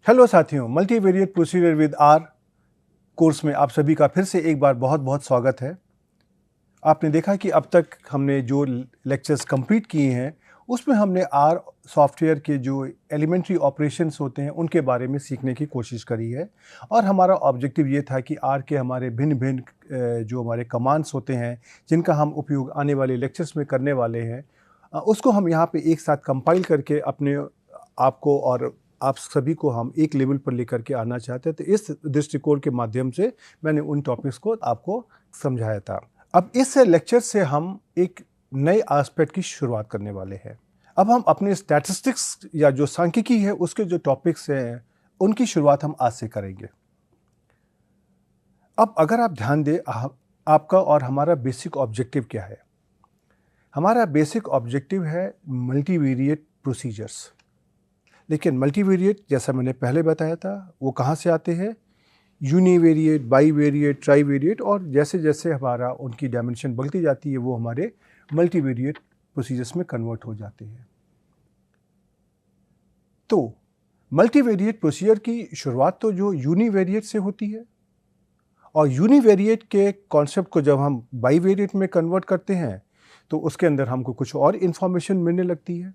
Hello साथियों, multivariate procedure with R course में आप सभी का फिर से एक बार बहुत बहुत स्वागत है। आपने देखा कि अब तक हमने जो लेक्चर्स कंप्लीट किए हैं उसमें हमने आर सॉफ्टवेयर के जो एलिमेंट्री ऑपरेशंस होते हैं उनके बारे में सीखने की कोशिश करी है और हमारा ऑब्जेक्टिव ये था कि आर के हमारे भिन्न भिन्न जो हमारे कमांड्स होते हैं जिनका हम उपयोग आने वाले लेक्चर्स में करने वाले हैं उसको हम यहाँ पे एक साथ कंपाइल करके अपने आपको और आप सभी को हम एक लेवल पर लेकर के आना चाहते हैं। तो इस दृष्टिकोण के माध्यम से मैंने उन टॉपिक्स को आपको समझाया था। अब इस लेक्चर से हम एक नए एस्पेक्ट की शुरुआत करने वाले हैं। अब हम अपने स्टैटिस्टिक्स या जो सांख्यिकी है उसके जो टॉपिक्स हैं उनकी शुरुआत हम आज से करेंगे। अब अगर आप ध्यान दें, आपका और हमारा बेसिक ऑब्जेक्टिव क्या है? हमारा बेसिक ऑब्जेक्टिव है मल्टीवेरिएट प्रोसीजर्स। लेकिन मल्टीवेरिएट जैसा मैंने पहले बताया था वो कहाँ से आते हैं? यूनिवेरिएट, बाईवेरिएट, ट्राईवेरिएट, और जैसे जैसे हमारा उनकी डायमेंशन बढ़ती जाती है वो हमारे मल्टीवेरिएट प्रोसीजर्स में कन्वर्ट हो जाते हैं। तो मल्टीवेरिएट प्रोसीजर की शुरुआत तो जो यूनिवेरिएट से होती है और यूनिवेरिएट के कॉन्सेप्ट को जब हम बाईवेरिएट में कन्वर्ट करते हैं तो उसके अंदर हमको कुछ और इन्फॉर्मेशन मिलने लगती है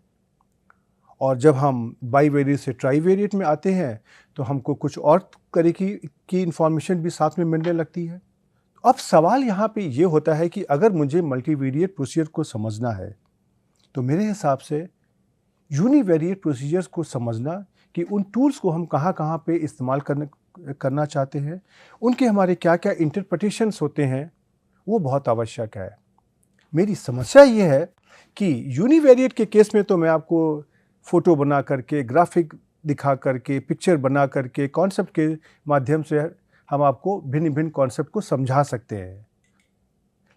और जब हम बाईवेरिएट से ट्राईवेरिएट में आते हैं तो हमको कुछ और तरीके की इन्फॉर्मेशन भी साथ में मिलने लगती है। अब सवाल यहाँ पे ये होता है कि अगर मुझे मल्टीवेरिएट प्रोसीजर को समझना है तो मेरे हिसाब से यूनिवेरिएट प्रोसीजर्स को समझना कि उन टूल्स को हम कहाँ पे इस्तेमाल करना चाहते हैं, उनके हमारे क्या क्या इंटरप्रिटेशंस होते हैं, वो बहुत आवश्यक है। मेरी समस्या ये है कि यूनिवेरिएट के केस में तो मैं आपको फ़ोटो बना करके, ग्राफिक दिखा करके, पिक्चर बना करके, कॉन्सेप्ट के माध्यम से हम आपको भिन्न भिन्न कॉन्सेप्ट को समझा सकते हैं।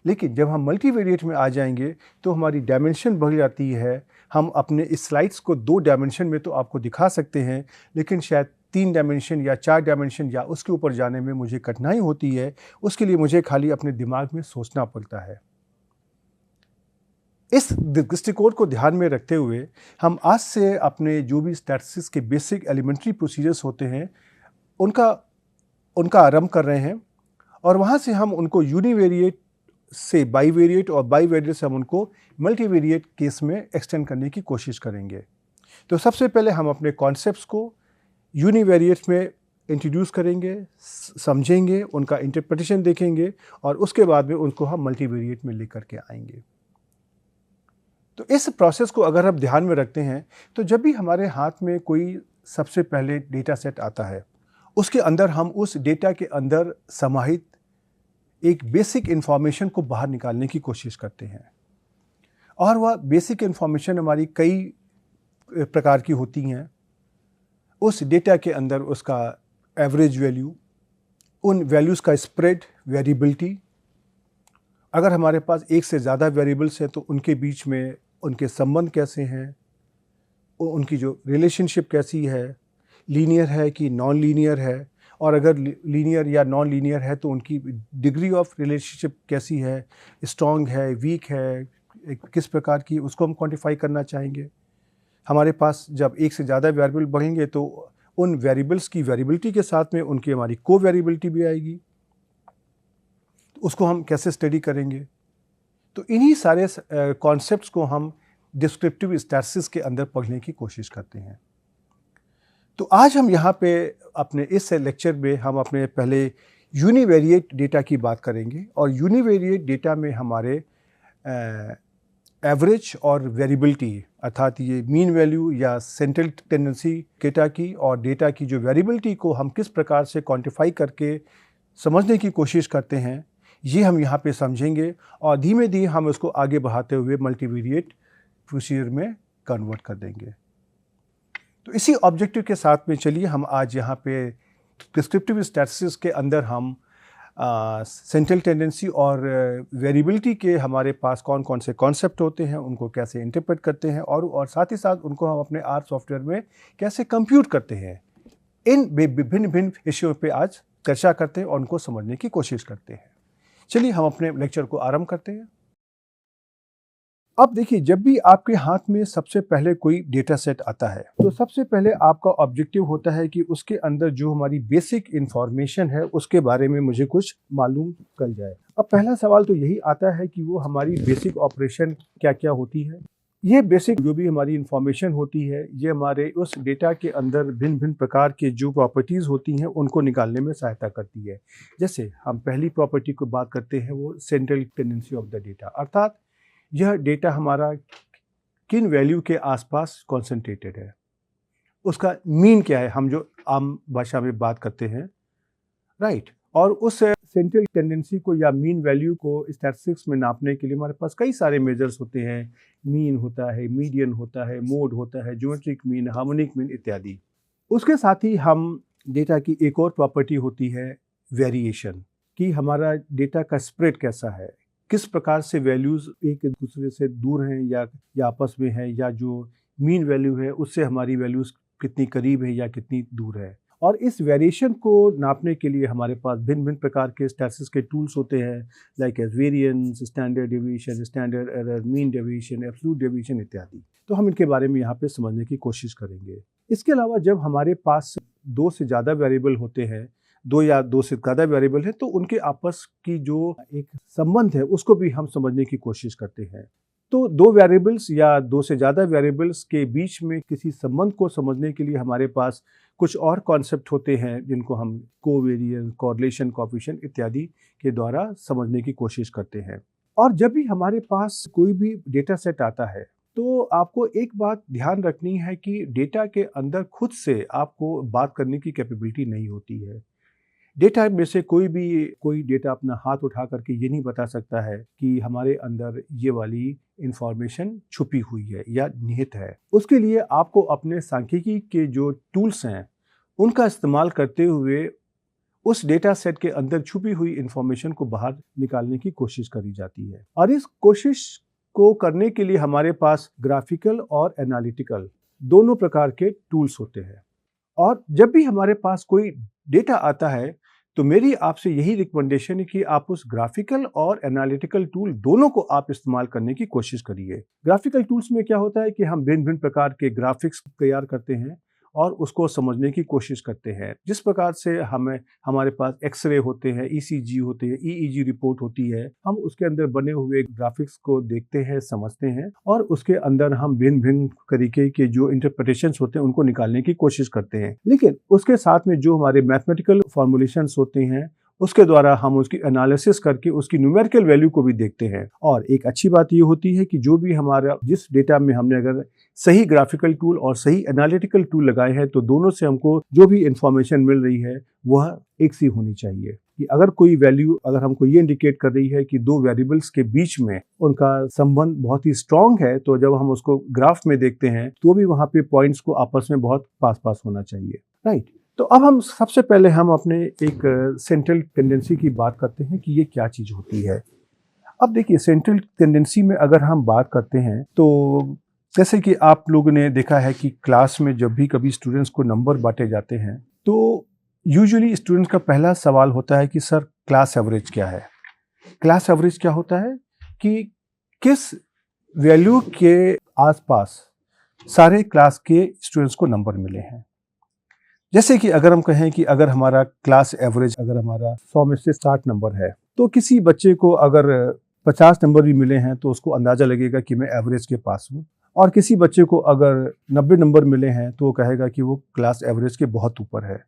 लेकिन जब हम मल्टीवेरिएट में आ जाएंगे तो हमारी डायमेंशन बढ़ जाती है। हम अपने इस स्लाइड्स को 2 डायमेंशन में तो आपको दिखा सकते हैं, लेकिन शायद 3 डायमेंशन या 4 डायमेंशन या उसके ऊपर जाने में मुझे कठिनाई होती है। उसके लिए मुझे खाली अपने दिमाग में सोचना पड़ता है। इस दृष्टिकोण को ध्यान में रखते हुए हम आज से अपने जो भी स्टैटिस्टिक्स के बेसिक एलिमेंट्री प्रोसीजर्स होते हैं उनका आरंभ कर रहे हैं और वहाँ से हम उनको यूनिवेरिएट से बाईवेरिएट और बाईवेरिएट से हम उनको मल्टीवेरिएट केस में एक्सटेंड करने की कोशिश करेंगे। तो सबसे पहले हम अपने कॉन्सेप्ट्स को यूनिवेरिएट में इंट्रोड्यूस करेंगे, समझेंगे, उनका इंटरप्रिटेशन देखेंगे और उसके बाद में उनको हम मल्टीवेरिएट में लेकर के आएंगे। तो इस प्रोसेस को अगर हम ध्यान में रखते हैं तो जब भी हमारे हाथ में कोई सबसे पहले डेटा सेट आता है उसके अंदर हम उस डेटा के अंदर समाहित एक बेसिक इन्फॉर्मेशन को बाहर निकालने की कोशिश करते हैं और वह बेसिक इन्फॉर्मेशन हमारी कई प्रकार की होती हैं। उस डेटा के अंदर उसका एवरेज वैल्यू, उन वैल्यूज़ का स्प्रेड, वेरिएबिलिटी, अगर हमारे पास एक से ज़्यादा वेरिएबल्स हैं तो उनके बीच में उनके संबंध कैसे हैं, उनकी जो रिलेशनशिप कैसी है, लीनियर है कि नॉन लीनियर है, और अगर लीनियर या नॉन लीनियर है तो उनकी डिग्री ऑफ रिलेशनशिप कैसी है, स्ट्रॉन्ग है, वीक है, किस प्रकार की, उसको हम क्वांटिफाई करना चाहेंगे। हमारे पास जब एक से ज़्यादा वेरिएबल बढ़ेंगे तो उन वेरिएबल्स की वेरिएबिलिटी के साथ में उनकी हमारी को वेरिएबिलिटी भी आएगी, उसको हम कैसे स्टडी करेंगे। तो इन्हीं सारे कॉन्सेप्ट्स को हम डिस्क्रिप्टिव स्टैटिस्टिक्स के अंदर पढ़ने की कोशिश करते हैं। तो आज हम यहाँ पे अपने इस लेक्चर में हम अपने पहले यूनिवेरिएट डेटा की बात करेंगे और यूनिवेरिएट डेटा में हमारे एवरेज और वेरिएबिलिटी अर्थात ये मीन वैल्यू या सेंट्रल टेंडेंसी डेटा की और डेटा की जो वेरिएबिलिटी को हम किस प्रकार से क्वांटिफाई करके समझने की कोशिश करते हैं, ये हम यहाँ पे समझेंगे और धीमे धीमे हम उसको आगे बढ़ाते हुए मल्टीवेरिएट प्रोसीजर में कन्वर्ट कर देंगे। तो इसी ऑब्जेक्टिव के साथ में चलिए हम आज यहाँ पे डिस्क्रिप्टिव स्टैटिस्टिक्स के अंदर हम सेंट्रल टेंडेंसी और वेरिएबिलिटी के हमारे पास कौन कौन से कॉन्सेप्ट होते हैं, उनको कैसे इंटरप्रेट करते हैं और साथ ही साथ उनको हम अपने आर सॉफ्टवेयर में कैसे कंप्यूट करते हैं, इन विभिन्न भिन्न विषयों पे आज चर्चा करते हैं और उनको समझने की कोशिश करते हैं। चलिए हम अपने लेक्चर को आरंभ करते हैं। अब देखिए, जब भी आपके हाथ में सबसे पहले कोई डेटा सेट आता है तो सबसे पहले आपका ऑब्जेक्टिव होता है कि उसके अंदर जो हमारी बेसिक इंफॉर्मेशन है उसके बारे में मुझे कुछ मालूम चल जाए। अब पहला सवाल तो यही आता है कि वो हमारी बेसिक ऑपरेशन क्या क्या होती है। ये बेसिक जो भी हमारी इंफॉर्मेशन होती है ये हमारे उस डेटा के अंदर भिन्न भिन्न प्रकार के जो प्रॉपर्टीज़ होती हैं उनको निकालने में सहायता करती है। जैसे हम पहली प्रॉपर्टी को बात करते हैं, वो central tendency of the data, अर्थात यह डेटा हमारा किन वैल्यू के आसपास कॉन्सेंट्रेटेड है, उसका मीन क्या है, हम जो आम भाषा में बात करते हैं, राइट। और उस सेंट्रल टेंडेंसी को या मीन वैल्यू को स्टैटिस्टिक्स में नापने के लिए हमारे पास कई सारे मेजर्स होते हैं। मीन होता है, मीडियन होता है, मोड होता है, ज्योमेट्रिक मीन, हार्मोनिक मीन इत्यादि। उसके साथ ही हम डेटा की एक और प्रॉपर्टी होती है वेरिएशन, कि हमारा डेटा का स्प्रेड कैसा है, किस प्रकार से वैल्यूज़ एक दूसरे से दूर हैं या आपस में हैं, या जो मीन वैल्यू है उससे हमारी वैल्यूज़ कितनी करीब है या कितनी दूर है। और इस वेरिएशन को नापने के लिए हमारे पास भिन्न भिन्न प्रकार के स्टैटिस्टिक्स के टूल्स होते हैं, like as variance, standard deviation, standard error, mean deviation, absolute deviation इत्यादि। तो हम इनके बारे में यहाँ पे समझने की कोशिश करेंगे। इसके अलावा जब हमारे पास दो से ज़्यादा वेरिएबल होते हैं, दो या दो से ज़्यादा वेरिएबल है, तो उनके आपस की जो एक संबंध है उसको भी हम समझने की कोशिश करते हैं। तो दो वेरिएबल्स या दो से ज़्यादा वेरिएबल्स के बीच में किसी संबंध को समझने के लिए हमारे पास कुछ और कॉन्सेप्ट होते हैं जिनको हम कोवेरिएंस, कॉरलेशन, कोएफिशिएंट इत्यादि के द्वारा समझने की कोशिश करते हैं। और जब भी हमारे पास कोई भी डेटा सेट आता है तो आपको एक बात ध्यान रखनी है कि डेटा के अंदर खुद से आपको बात करने की कैपेबिलिटी नहीं होती है। डेटा में से कोई डेटा अपना हाथ उठा करके ये नहीं बता सकता है कि हमारे अंदर ये वाली इंफॉर्मेशन छुपी हुई है या निहित है। उसके लिए आपको अपने सांख्यिकी के जो टूल्स हैं उनका इस्तेमाल करते हुए उस डेटा सेट के अंदर छुपी हुई इंफॉर्मेशन को बाहर निकालने की कोशिश करी जाती है। और इस कोशिश को करने के लिए हमारे पास ग्राफिकल और एनालिटिकल दोनों प्रकार के टूल्स होते हैं। और जब भी हमारे पास कोई डेटा आता है तो मेरी आपसे यही रिकमेंडेशन है कि आप उस ग्राफिकल और एनालिटिकल टूल दोनों को आप इस्तेमाल करने की कोशिश करिए। ग्राफिकल टूल्स में क्या होता है कि हम भिन्न भिन्न प्रकार के ग्राफिक्स तैयार करते हैं और उसको समझने की कोशिश करते हैं। जिस प्रकार से हमारे पास एक्सरे होते हैं, ईसीजी होते हैं, ईईजी रिपोर्ट होती है, हम उसके अंदर बने हुए ग्राफिक्स को देखते हैं, समझते हैं और उसके अंदर हम भिन्न भिन्न तरीके के जो इंटरप्रिटेशंस होते हैं उनको निकालने की कोशिश करते हैं। लेकिन उसके साथ में जो हमारे मैथमेटिकल फॉर्मुलेशंस होते हैं उसके द्वारा हम उसकी एनालिसिस करके उसकी न्यूमेरिकल वैल्यू को भी देखते हैं। और एक अच्छी बात ये होती है कि जो भी हमारा जिस डेटा में हमने अगर सही ग्राफिकल टूल और सही एनालिटिकल टूल लगाए हैं तो दोनों से हमको जो भी इंफॉर्मेशन मिल रही है वह एक सी होनी चाहिए। कि अगर कोई वैल्यू अगर हमको ये इंडिकेट कर रही है कि दो वेरिएबल्स के बीच में उनका संबंध बहुत ही स्ट्रांग है, तो जब हम उसको ग्राफ में देखते हैं तो भी वहाँ पे पॉइंट्स को आपस में बहुत पास पास होना चाहिए, राइट। तो अब हम सबसे पहले हम अपने एक सेंट्रल टेंडेंसी की बात करते हैं कि ये क्या चीज़ होती है। अब देखिए, सेंट्रल टेंडेंसी में अगर हम बात करते हैं तो जैसे कि आप लोगों ने देखा है कि क्लास में जब भी कभी स्टूडेंट्स को नंबर बांटे जाते हैं तो यूजुअली स्टूडेंट्स का पहला सवाल होता है कि सर क्लास एवरेज क्या है। क्लास एवरेज क्या होता है कि किस वैल्यू के आसपास सारे क्लास के स्टूडेंट्स को नंबर मिले हैं। जैसे कि अगर हम कहें कि अगर हमारा क्लास एवरेज अगर हमारा 100 में से 60 नंबर है तो किसी बच्चे को अगर 50 नंबर भी मिले हैं तो उसको अंदाज़ा लगेगा कि मैं एवरेज के पास हूँ। और किसी बच्चे को अगर 90 नंबर मिले हैं तो वो कहेगा कि वो क्लास एवरेज के बहुत ऊपर है।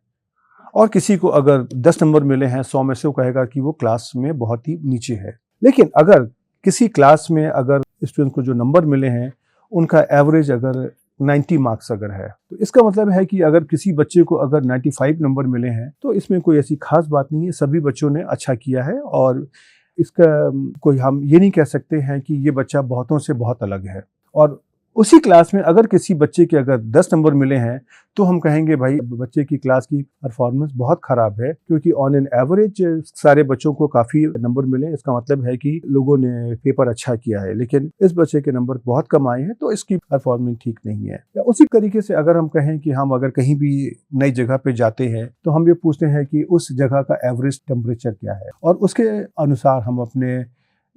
और किसी को अगर 10 नंबर मिले हैं 100 में से, वो कहेगा कि वो क्लास में बहुत ही नीचे है। लेकिन अगर किसी क्लास में अगर स्टूडेंट को जो नंबर मिले हैं उनका एवरेज अगर 90 मार्क्स अगर है तो इसका मतलब है कि अगर किसी बच्चे को अगर 95 नंबर मिले हैं तो इसमें कोई ऐसी खास बात नहीं है, सभी बच्चों ने अच्छा किया है। और इसका कोई हम ये नहीं कह सकते हैं कि ये बच्चा बहुतों से बहुत अलग है। और उसी क्लास में अगर किसी बच्चे के अगर 10 नंबर मिले हैं तो हम कहेंगे भाई बच्चे की क्लास की परफॉर्मेंस बहुत ख़राब है, क्योंकि ऑन एन एवरेज सारे बच्चों को काफ़ी नंबर मिले, इसका मतलब है कि लोगों ने पेपर अच्छा किया है, लेकिन इस बच्चे के नंबर बहुत कम आए हैं तो इसकी परफॉर्मेंस ठीक नहीं है। या उसी तरीके से अगर हम कहें कि हम अगर कहीं भी नई जगह पर जाते हैं तो हम ये पूछते हैं कि उस जगह का एवरेज टेम्परेचर क्या है और उसके अनुसार हम अपने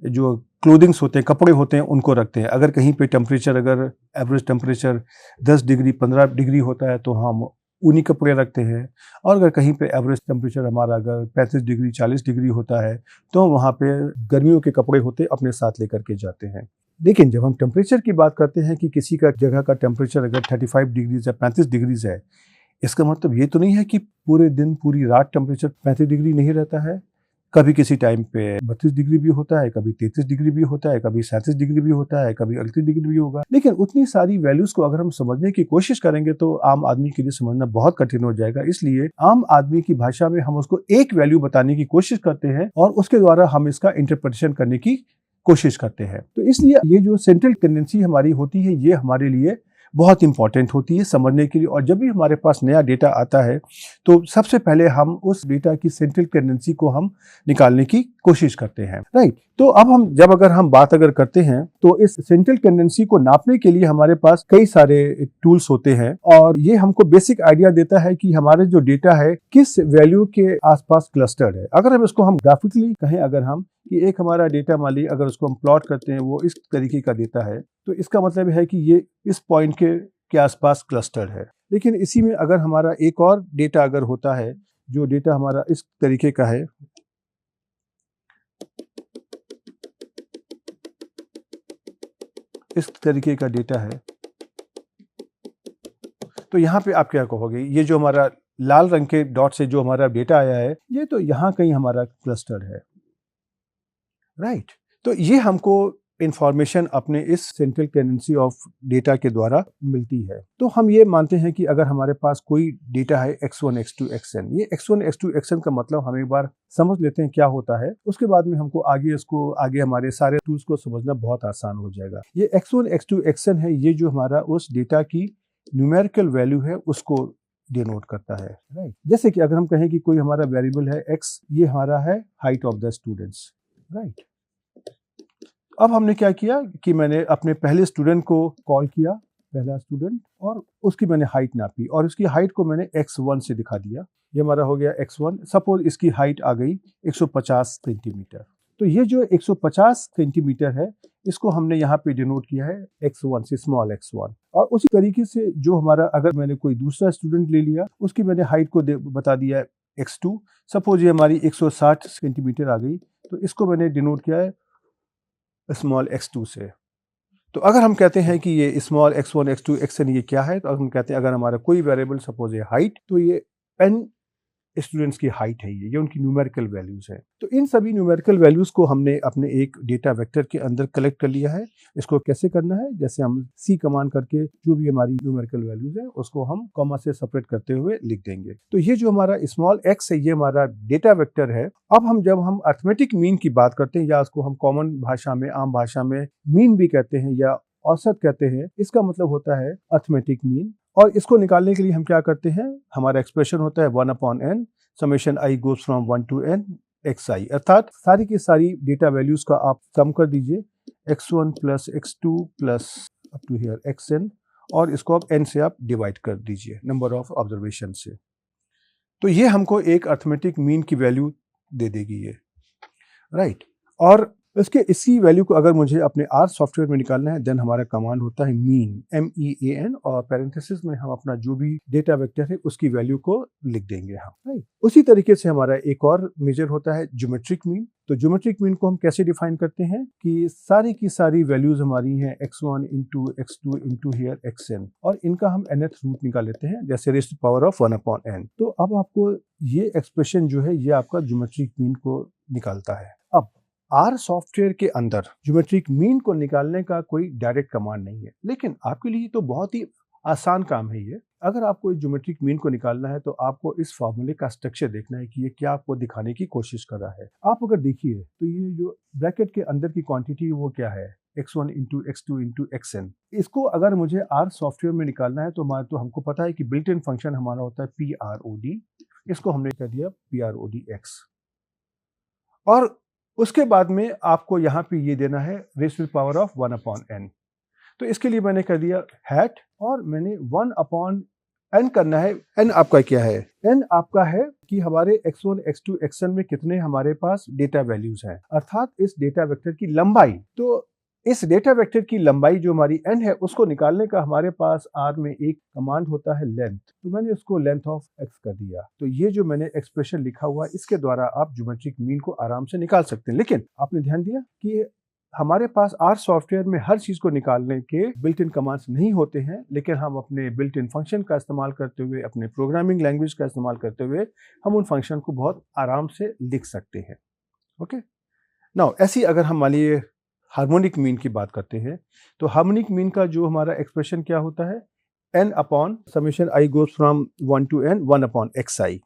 जो क्लोथिंग्स होते हैं, कपड़े होते हैं, उनको रखते हैं। अगर कहीं पे टेम्परेचर, अगर एवरेज टेम्परेचर 10 डिग्री 15 डिग्री होता है तो हम ऊनी कपड़े रखते हैं, और अगर कहीं पे एवरेज टेम्परेचर हमारा अगर 35 डिग्री 40 डिग्री होता है तो वहाँ पे गर्मियों के कपड़े होते अपने साथ लेकर के जाते हैं। लेकिन जब हम टेम्परेचर की बात करते हैं कि किसी का जगह का टेम्परेचर अगर 35 डिग्रीज या 35 डिग्रीज है, इसका मतलब ये तो नहीं है कि पूरे दिन पूरी रात टेम्परेचर 35 डिग्री नहीं रहता है। कभी किसी टाइम पे 32 डिग्री भी होता है, कभी 33 डिग्री भी होता है, कभी 37 डिग्री भी होता है, कभी 38 डिग्री भी होगा। लेकिन उतनी सारी वैल्यूज को अगर हम समझने की कोशिश करेंगे तो आम आदमी के लिए समझना बहुत कठिन हो जाएगा। इसलिए आम आदमी की भाषा में हम उसको एक वैल्यू बताने की कोशिश करते हैं और उसके द्वारा हम इसका इंटरप्रिटेशन करने की कोशिश करते हैं। तो इसलिए ये जो सेंट्रल टेंडेंसी हमारी होती है, ये हमारे लिए बहुत इंपॉर्टेंट होती है समझने के लिए। और जब भी हमारे पास नया डेटा आता है तो सबसे पहले हम उस डेटा की सेंट्रल टेंडेंसी को हम निकालने की कोशिश करते हैं, राइट। तो अब अगर हम बात करते हैं तो इस सेंट्रल टेंडेंसी को नापने के लिए हमारे पास कई सारे टूल्स होते हैं, और ये हमको बेसिक आइडिया देता है कि हमारे जो डेटा है किस वैल्यू के आसपास क्लस्टर्ड है। अगर हम इसको हम ग्राफिकली कहें, अगर हम कि एक हमारा डेटा मान ली अगर उसको हम प्लॉट करते हैं, वो इस तरीके का देता है, तो इसका मतलब है कि ये इस पॉइंट के आसपास क्लस्टर्ड है। लेकिन इसी में अगर हमारा एक और डेटा अगर होता है, जो डेटा हमारा इस तरीके का है, इस तरीके का डेटा है, तो यहाँ पे आप क्या कहोगे, ये जो हमारा लाल रंग के डॉट से जो हमारा डेटा आया है, ये तो यहाँ कहीं हमारा क्लस्टर है, राइट। तो ये हमको इंफॉर्मेशन अपने इस सेंट्रल टेंडेंसी ऑफ डेटा के द्वारा मिलती है। तो हम ये मानते हैं कि अगर हमारे पास कोई डेटा है x1 x2 xn, ये x1 x2 xn का मतलब हम एक बार समझ लेते हैं क्या होता है, उसके बाद में हमको आगे हमारे सारे टूल्स को समझना बहुत आसान हो जाएगा। ये x1 x2 xn है, ये जो हमारा उस डेटा की न्यूमेरिकल वैल्यू है उसको डिनोट करता है, राइट। जैसे कि अगर हम कहें कि कोई हमारा वेरिएबल है x, ये हमारा है height of the students, right. अब हमने क्या किया कि मैंने अपने पहले स्टूडेंट को कॉल किया, पहला स्टूडेंट, और उसकी मैंने हाइट नापी और उसकी हाइट को मैंने x1 से दिखा दिया। ये हमारा हो गया x1। सपोज इसकी हाइट आ गई 150 सेंटीमीटर। तो ये जो 150 सेंटीमीटर है, इसको हमने यहाँ पे डिनोट किया है x1 से, स्मॉल x1। और उसी तरीके से जो हमारा, अगर मैंने कोई दूसरा स्टूडेंट ले लिया, उसकी मैंने हाइट को बता दिया x2। सपोज ये हमारी 160 सेंटीमीटर आ गई, तो इसको मैंने डिनोट किया है स्मॉल x2 से। तो अगर हम कहते हैं कि ये स्मॉल x1 x2 xn ये क्या है, तो हम कहते हैं अगर हमारा कोई वेरिएबल सपोज ये हाइट, तो ये n स्टूडेंट्स की हाइट है, ये उनकी न्यूमेरिकल वैल्यूज है। तो इन सभी न्यूमेरिकल वैल्यूज को हमने अपने एक डेटा वेक्टर के अंदर कलेक्ट कर लिया है। इसको कैसे करना है, जैसे हम सी कमांड करके जो भी हमारी न्यूमेरिकल वैल्यूज है उसको हम कॉमा से सेपरेट करते हुए लिख देंगे। तो ये जो हमारा स्मॉल x है, ये हमारा डेटा वेक्टर है। अब जब हम अरिथमेटिक मीन की बात करते हैं, या उसको हम कॉमन भाषा में, आम भाषा में मीन भी कहते हैं या औसत कहते हैं, इसका मतलब होता है अरिथमेटिक मीन। और इसको निकालने के लिए हम क्या करते हैं, हमारा एक्सप्रेशन होता है 1/n summation i goes from 1 to n xi, अर्थात सारी की सारी डेटा वैल्यूज का आप सम कर दीजिए, x1 plus x2 plus up to here xn, और इसको आप n से आप डिवाइड कर दीजिए नंबर ऑफ ऑब्जर्वेशन से। तो ये हमको एक अरिथमेटिक मीन की वैल्यू दे देगी ये, राइट। और इसी वैल्यू को अगर मुझे अपने R सॉफ्टवेयर में निकालना है, देन हमारा कमांड होता है मीन, MEAN, और पैरेंथेसिस में हम अपना जो भी डेटा वेक्टर है उसकी वैल्यू को लिख देंगे हम, राइट। उसी तरीके से हमारा एक और मेजर होता है ज्योमेट्रिक मीन। तो ज्योमेट्रिक मीन को हम कैसे डिफाइन करते हैं कि सारी की सारी वैल्यूज हमारी हैं x1 into x2 into here xn, और इनका हम nth रूट निकाल लेते हैं, जैसे raise to power of 1/n। तो अब आपको ये एक्सप्रेशन जो है, ये आपका ज्योमेट्रिक मीन को निकालता है। अब R सॉफ्टवेयर के अंदर ज्योमेट्रिक मीन को निकालने का कोई डायरेक्ट कमांड नहीं है, लेकिन आपके लिए तो बहुत ही आसान काम है ये। अगर आपको ज्योमेट्रिक मीन को निकालना है तो आपको इस फॉर्मूले का स्ट्रक्चर देखना है कि ये क्या आपको दिखाने की कोशिश कर रहा है। आप अगर देखिए तो ये जो ब्रैकेट के अंदर की क्वांटिटी वो क्या है, x1 into x2 into xn। इसको अगर मुझे R सॉफ्टवेयर में निकालना है तो हमको पता है कि बिल्ट इन फंक्शन हमारा होता है PROD, इसको हमने कर दिया PRODX। और उसके बाद में आपको यहाँ पे ये देना है raise to power of 1/n। तो इसके लिए मैंने कर दिया हैट, और मैंने 1/n n करना है। n आपका क्या है? n आपका है कि हमारे x1, x2, xn में कितने हमारे पास डेटा वैल्यूज हैं, अर्थात इस डेटा वेक्टर की लंबाई। तो इस डेटा वेक्टर की लंबाई जो हमारी n है उसको निकालने का हमारे पास R में एक कमांड होता है लेंथ। तो मैंने उसको लेंथ ऑफ x कर दिया। तो ये जो मैंने एक्सप्रेशन लिखा हुआ इसके द्वारा आप ज्योमेट्रिक मीन को आराम से निकाल सकते हैं। लेकिन आपने ध्यान दिया कि हमारे पास R सॉफ्टवेयर में हर चीज को निकालने के बिल्ट इन कमांड्स नहीं होते हैं, लेकिन हम अपने बिल्ट इन फंक्शन का इस्तेमाल करते हुए, अपने प्रोग्रामिंग लैंग्वेज का इस्तेमाल करते हुए हम उन फंक्शन को बहुत आराम से लिख सकते हैं। ओके, नाउ ऐसी अगर हम मान लीजिए हार्मोनिक मीन की बात करते हैं, तो हार्मोनिक मीन का जो हमारा एक्सप्रेशन क्या होता है, n upon summation i goes from 1 to n 1 upon xi।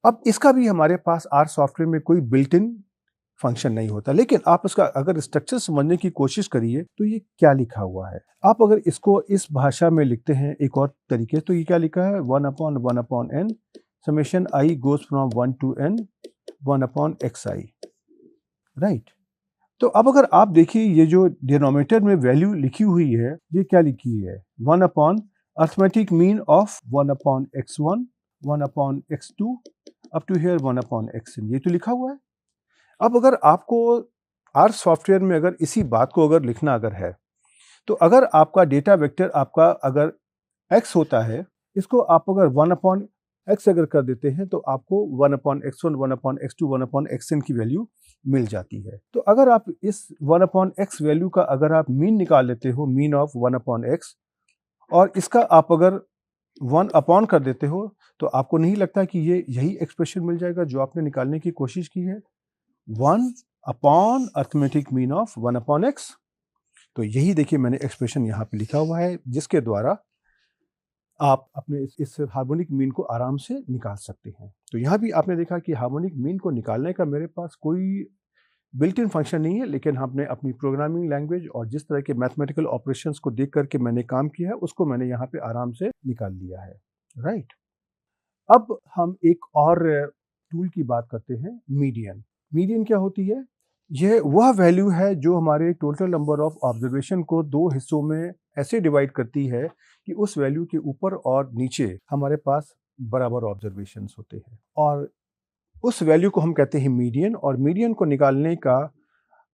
अब इसका भी हमारे पास R सॉफ्टवेयर में कोई बिल्ट इन फंक्शन नहीं होता, लेकिन आप इसका अगर स्ट्रक्चर समझने की कोशिश करिए तो ये क्या लिखा हुआ है। आप अगर इसको इस भाषा में लिखते हैं एक और तरीके, तो ये क्या लिखा है, 1 upon n summation i goes from 1 to n 1 upon xi, right. तो अब अगर आप देखिए ये जो डिनोमिनेटर में वैल्यू लिखी हुई है, ये क्या लिखी है, 1 upon arithmetic mean of 1 upon x1 1 upon x2 up to here 1 upon xn, ये तो लिखा हुआ है। अब अगर आपको R सॉफ्टवेयर में अगर इसी बात को अगर लिखना अगर है, तो अगर आपका डेटा वेक्टर आपका अगर x होता है, इसको आप अगर 1 अपॉन x अगर कर देते हैं तो आपको 1 upon x1 1 upon x2 1 upon xn की वैल्यू मिल जाती है। तो अगर आप इस 1 अपॉन x वैल्यू का अगर आप मीन निकाल लेते हो, मीन ऑफ 1 अपॉन x, और इसका आप अगर 1 अपॉन कर देते हो, तो आपको नहीं लगता कि ये यही एक्सप्रेशन मिल जाएगा जो आपने निकालने की कोशिश की है, 1 upon arithmetic mean of 1 upon x। तो यही देखिए मैंने एक्सप्रेशन यहाँ पे लिखा हुआ है, जिसके द्वारा आप अपने इस हार्मोनिक मीन को आराम से निकाल सकते हैं। तो यहाँ भी आपने देखा कि हार्मोनिक मीन को निकालने का मेरे पास कोई बिल्ट इन फंक्शन नहीं है, लेकिन हमने अपनी प्रोग्रामिंग लैंग्वेज और जिस तरह के मैथमेटिकल ऑपरेशंस को देख करके मैंने काम किया है, उसको मैंने यहाँ पे आराम से निकाल लिया है, राइट। अब हम एक और टूल की बात करते हैं, मीडियन। मीडियन क्या होती है? यह वह वैल्यू है जो हमारे टोटल नंबर ऑफ ऑब्जर्वेशन को दो हिस्सों में ऐसे डिवाइड करती है कि उस वैल्यू के ऊपर और नीचे हमारे पास बराबर ऑब्जर्वेशंस होते हैं, और उस वैल्यू को हम कहते हैं मीडियन। और मीडियन को निकालने का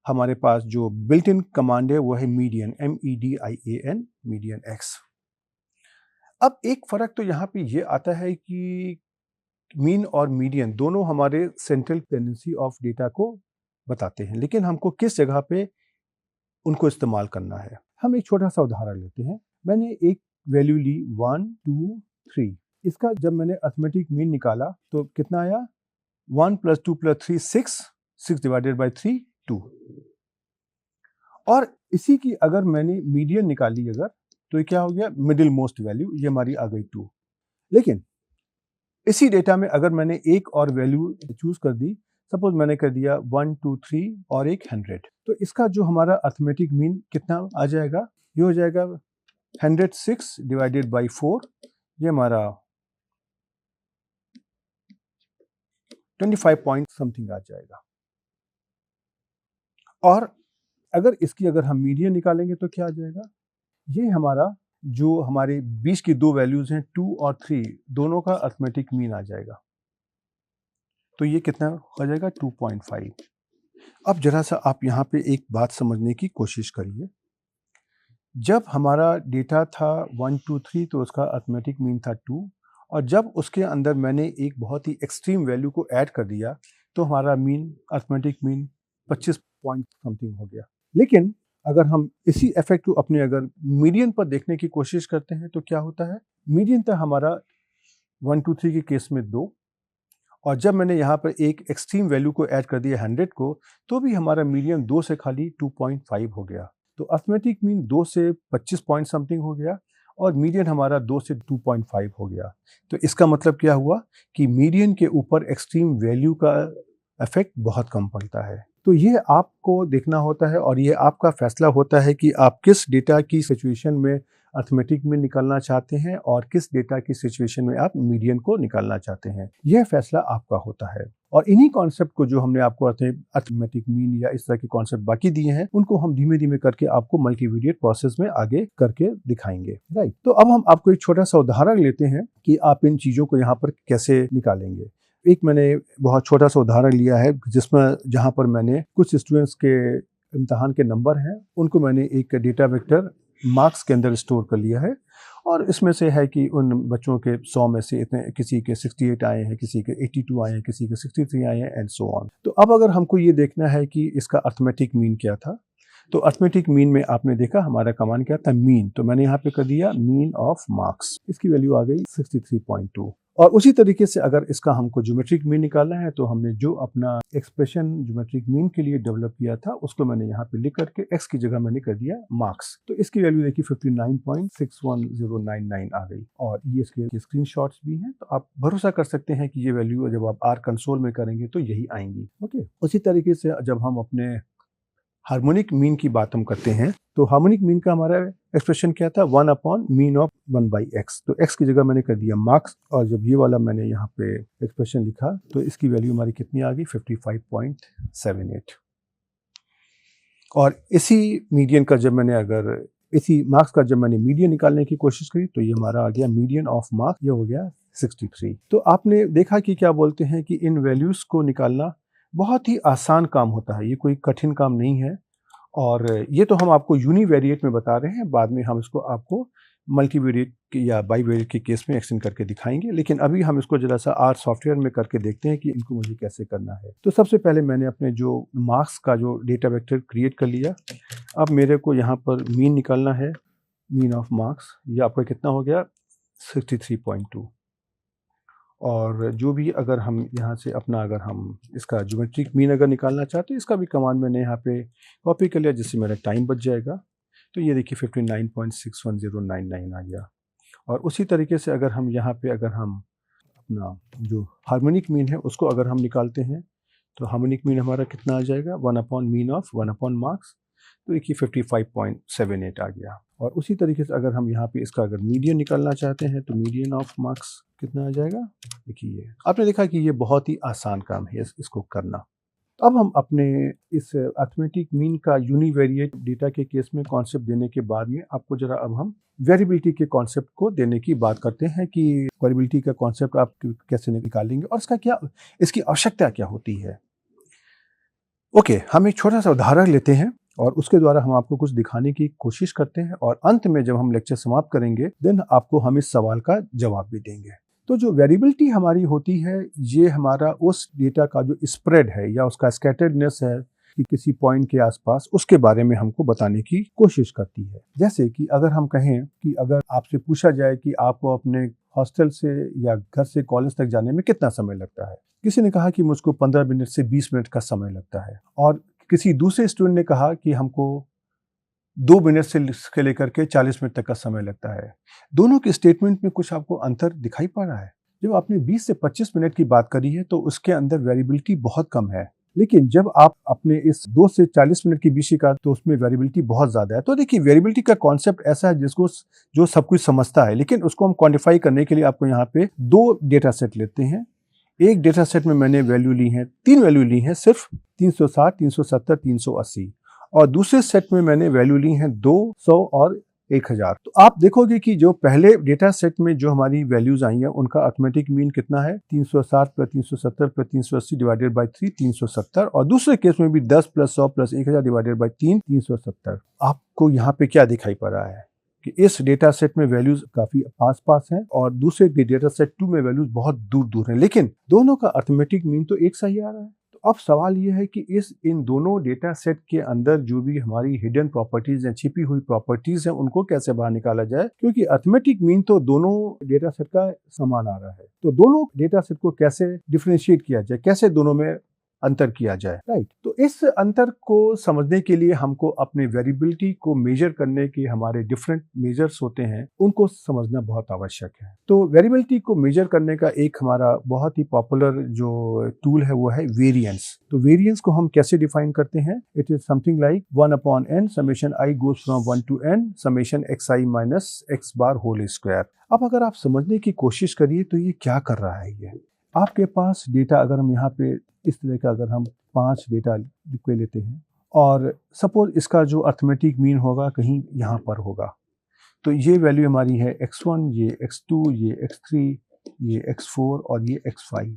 हमारे पास जो बिल्ट इन कमांड है वो है मीडियन, MEDIAN, मीडियन x। अब एक फर्क तो यहाँ पे ये आता है कि मीन और मीडियन दोनों हमारे सेंट्रल टेंडेंसी ऑफ डेटा को बताते हैं, लेकिन हमको किस जगह पे उनको इस्तेमाल करना है। हम एक छोटा सा उदाहरण लेते हैं। मैंने एक वैल्यू ली 1 2 3, इसका जब मैंने अर्थमेटिक मीन निकाला तो कितना आया, 1 + 2 + 3 6, 6 डिवाइडेड बाई 3 2। और इसी की अगर मैंने मीडियन निकाली अगर, तो ये क्या हो गया, मिडिल मोस्ट वैल्यू, ये हमारी आ गई 2। लेकिन इसी डेटा में अगर मैंने एक और वैल्यू चूज कर दी, सपोज मैंने कर दिया 1 2 3 और एक 100, तो इसका जो हमारा अर्थमेटिक मीन कितना आ जाएगा, ये हो जाएगा 106 डिवाइडेड बाई 4, ये हमारा 25 पॉइंट समथिंग आ जाएगा। और अगर इसकी अगर हम मीडियन निकालेंगे तो क्या आ जाएगा, ये हमारा जो हमारे 20 की दो वैल्यूज हैं 2 और 3, दोनों का अर्थमेटिक मीन आ जाएगा। तो ये कितना हो जाएगा, 2.5। अब जरा सा आप यहाँ पे एक बात समझने की कोशिश करिए। जब हमारा डेटा था 1 2 3 तो उसका अर्थमेटिक मीन था 2, और जब उसके अंदर मैंने एक बहुत ही एक्सट्रीम वैल्यू को ऐड कर दिया तो हमारा mean, arithmetic mean 25 point something हो गया। लेकिन अगर हम इसी इफेक्ट को अपने अगर मीडियन पर देखने की कोशिश करते हैं तो क्या होता है, मीडियन था हमारा 1 2 3 के केस में 2, और जब मैंने यहाँ पर एक एक्सट्रीम वैल्यू को ऐड कर दिया 100 को, तो भी हमारा मीडियन 2 से खाली 2.5 हो गया। तो अर्थमेटिक मीन 2 से 25 पॉइंट समथिंग हो गया, और मीडियन हमारा 2 से 2.5 हो गया। तो इसका मतलब क्या हुआ कि मीडियन के ऊपर एक्सट्रीम वैल्यू का इफेक्ट बहुत कम पड़ता है। तो ये आपको देखना होता है, और ये आपका फैसला होता है कि आप किस डेटा की सिचुएशन में अर्थमेटिक मीन निकालना चाहते हैं और किस डेटा की सिचुएशन में आप मीडियन को निकालना चाहते हैं। यह फैसला आपका होता है। और इन्हीं कॉन्सेप्ट को जो हमने आपको अर्थमेटिक मीन या इस तरह के कॉन्सेप्ट बाकी दिए हैं, उनको हम धीमे धीमे करके आपको मल्टीवेरिएट प्रोसेस में आगे करके दिखाएंगे। राइट, तो अब हम आपको एक छोटा सा उदाहरण लेते हैं कि आप इन चीज़ों को यहाँ पर कैसे निकालेंगे। एक मैंने बहुत छोटा सा उदाहरण लिया है जिसमें जहाँ पर मैंने कुछ स्टूडेंट्स के इम्तहान के नंबर हैं, उनको मैंने एक डेटा वेक्टर मार्क्स के अंदर स्टोर कर लिया है और इसमें से है कि उन बच्चों के 100 में से इतने, किसी के 68 आए हैं, किसी के 82 आए हैं, किसी के 63 आए हैं एंड सो ऑन। तो अब अगर हमको ये देखना है कि इसका अर्थमेटिक मीन क्या था, तो अर्थमेटिक मीन में आपने देखा हमारा कमांड क्या था, मीन। तो मैंने यहाँ पे कर दिया मीन ऑफ मार्क्स, इसकी वैल्यू आ गई 63.2। और उसी तरीके से अगर इसका हमको ज्योमेट्रिक मीन निकालना है, तो हमने जो अपना एक्सप्रेशन ज्योमेट्रिक मीन के लिए डेवलप किया था उसको मैंने यहाँ पे लिख करके x की जगह मैंने कर दिया मार्क्स। तो इसकी वैल्यू देखिए 59.61099 आ गई और ये इसके स्क्रीनशॉट्स भी हैं। तो आप भरोसा कर सकते हैं कि ये वैल्यू जब आप R कंसोल में करेंगे तो यही आएंगी। ओके, उसी तरीके से जब हम अपने हार्मोनिक मीन की बात हम करते हैं, तो हार्मोनिक मीन का हमारा एक्सप्रेशन क्या था, 1 अपॉन मीन ऑफ 1/x। तो x की जगह मैंने कर दिया मार्क्स और जब ये वाला मैंने यहाँ पे एक्सप्रेशन लिखा तो इसकी वैल्यू हमारी कितनी आ गई, 55.78। और इसी मीडियन का जब मैंने इसी मार्क्स का जब मैंने मीडियन निकालने की कोशिश करी तो ये हमारा आ गया मीडियन ऑफ मार्क्स, ये हो गया 63। तो आपने देखा कि क्या बोलते हैं कि इन वैल्यूज़ को निकालना बहुत ही आसान काम होता है, ये कोई कठिन काम नहीं है। और ये तो हम आपको यूनिवेरिएट में बता रहे हैं, बाद में हम इसको आपको मल्टीवेरिएट या बाईवेरिएट के केस में एक्सटेंड करके दिखाएंगे। लेकिन अभी हम इसको जरा सा आर सॉफ्टवेयर में करके देखते हैं कि इनको मुझे कैसे करना है। तो सबसे पहले मैंने अपने जो मार्क्स का जो डेटा वेक्टर क्रिएट कर लिया। अब मेरे को यहाँ पर मीन निकालना है, मीन ऑफ मार्क्स। ये आपका कितना हो गया, 63.2। और जो भी अगर हम यहाँ से अपना अगर हम इसका ज्योमेट्रिक मीन अगर निकालना चाहते हैं, इसका भी कमांड मैंने यहाँ पे कॉपी कर लिया जिससे मेरा टाइम बच जाएगा। तो ये देखिए 59.61099 आ गया। और उसी तरीके से अगर हम यहाँ पे अगर हम अपना जो हार्मोनिक मीन है उसको अगर हम निकालते हैं तो हार्मोनिक मीन हमारा कितना आ जाएगा, 1 upon mean of 1 upon marks. तो देखिए 55.78 आ गया। और उसी तरीके से अगर हम यहाँ पे इसका अगर मीडियन निकालना चाहते हैं तो मीडियन ऑफ मार्क्स कितना आ जाएगा, देखिए आपने देखा कि ये बहुत ही आसान काम है इसको करना। अब हम अपने इस अर्थमेटिक मीन का यूनिवेरिएट डेटा के केस में कॉन्सेप्ट देने के बाद में आपको जरा अब हम वेरिएबिलिटी के कॉन्सेप्ट को देने की बात करते हैं कि वेरिएबिलिटी का कॉन्सेप्ट आप कैसे निकालेंगे और इसकी आवश्यकता क्या होती है। ओके, हम एक छोटा सा उदाहरण लेते हैं और उसके द्वारा हम आपको कुछ दिखाने की कोशिश करते हैं और अंत में जब हम लेक्चर समाप्त करेंगे देन आपको हम इस सवाल का जवाब भी देंगे। तो जो वेरिएबिलिटी हमारी होती है, ये हमारा उस डेटा का जो स्प्रेड है या उसका स्कैटर्डनेस है कि किसी पॉइंट के आसपास, उसके बारे में हमको बताने की कोशिश करती है। जैसे कि अगर हम कहें कि अगर आपसे पूछा जाए कि आपको अपने हॉस्टल से या घर से कॉलेज तक जाने में कितना समय लगता है, किसी ने कहा कि मुझको 15 मिनट से 20 मिनट का समय लगता है और किसी दूसरे स्टूडेंट ने कहा कि हमको 2 मिनट से लेकर के 40 मिनट तक का समय लगता है। दोनों के स्टेटमेंट में कुछ आपको अंतर दिखाई पड़ रहा है। जब आपने 20 से 25 मिनट की बात करी है तो उसके अंदर वेरिएबिलिटी बहुत कम है, लेकिन जब आप अपने इस 2 से 40 मिनट की बीच का तो उसमें वेरिएबिलिटी बहुत ज़्यादा है। तो देखिए वेरिएबिलिटी का कॉन्सेप्ट ऐसा है जो सब कुछ समझता है, लेकिन उसको हम क्वान्टिफाई करने के लिए आपको यहाँ पे 2 डेटा सेट लेते हैं। एक डेटा सेट में मैंने वैल्यू ली है, 3 वैल्यू ली हैं, सिर्फ 360, 370, 380 और दूसरे सेट में मैंने वैल्यू ली हैं 200 और 1000। तो आप देखोगे कि जो पहले डेटा सेट में जो हमारी वैल्यूज आई हैं उनका अर्थमेटिक मीन कितना है, 360 + 370 + 380 डिवाइडेड बाई 3, 370। और दूसरे केस में भी 10 + 100 + 1000 डिवाइडेड बाई 3, 370। आपको यहाँ पे क्या दिखाई पड़ रहा है कि इस डेटा सेट में वैल्यूज काफी पास हैं और दूसरे डेटा सेट 2 में वैल्यूज बहुत दूर हैं, लेकिन दोनों का अर्थमेटिक मीन तो एक सा ही आ रहा है। तो अब सवाल ये है कि इन दोनों डेटा सेट के अंदर जो भी हमारी हिडन प्रॉपर्टीज हैं, छिपी हुई प्रॉपर्टीज हैं, उनको कैसे बाहर निकाला जाए, क्योंकि अर्थमेटिक मीन तो दोनों डेटा सेट का समान आ रहा है। तो दोनों डेटा सेट को कैसे डिफरेंशिएट किया जाए, कैसे दोनों में अंतर किया जाए, राइट। तो इस अंतर को समझने के लिए हमको अपने वेरिएबिलिटी को मेजर करने के हमारे डिफरेंट मेजर्स होते हैं, उनको समझना बहुत आवश्यक है। तो वेरिएबिलिटी को मेजर करने का एक हमारा बहुत ही पॉपुलर जो टूल है वो है वेरिएंस। तो वेरिएंस को हम कैसे डिफाइन करते हैं? It is something like 1/n summation i goes from 1 to n summation xi minus x bar whole square. अब अगर आप समझने की कोशिश करिए तो ये क्या कर रहा है। ये आपके पास डेटा, अगर हम यहाँ पे इस तरह का अगर हम 5 डेटा लिख लेते हैं और सपोज इसका जो अर्थमेटिक मीन होगा कहीं यहाँ पर होगा, तो ये वैल्यू हमारी है x1, ये x2, ये x3, ये x4 और ये x5,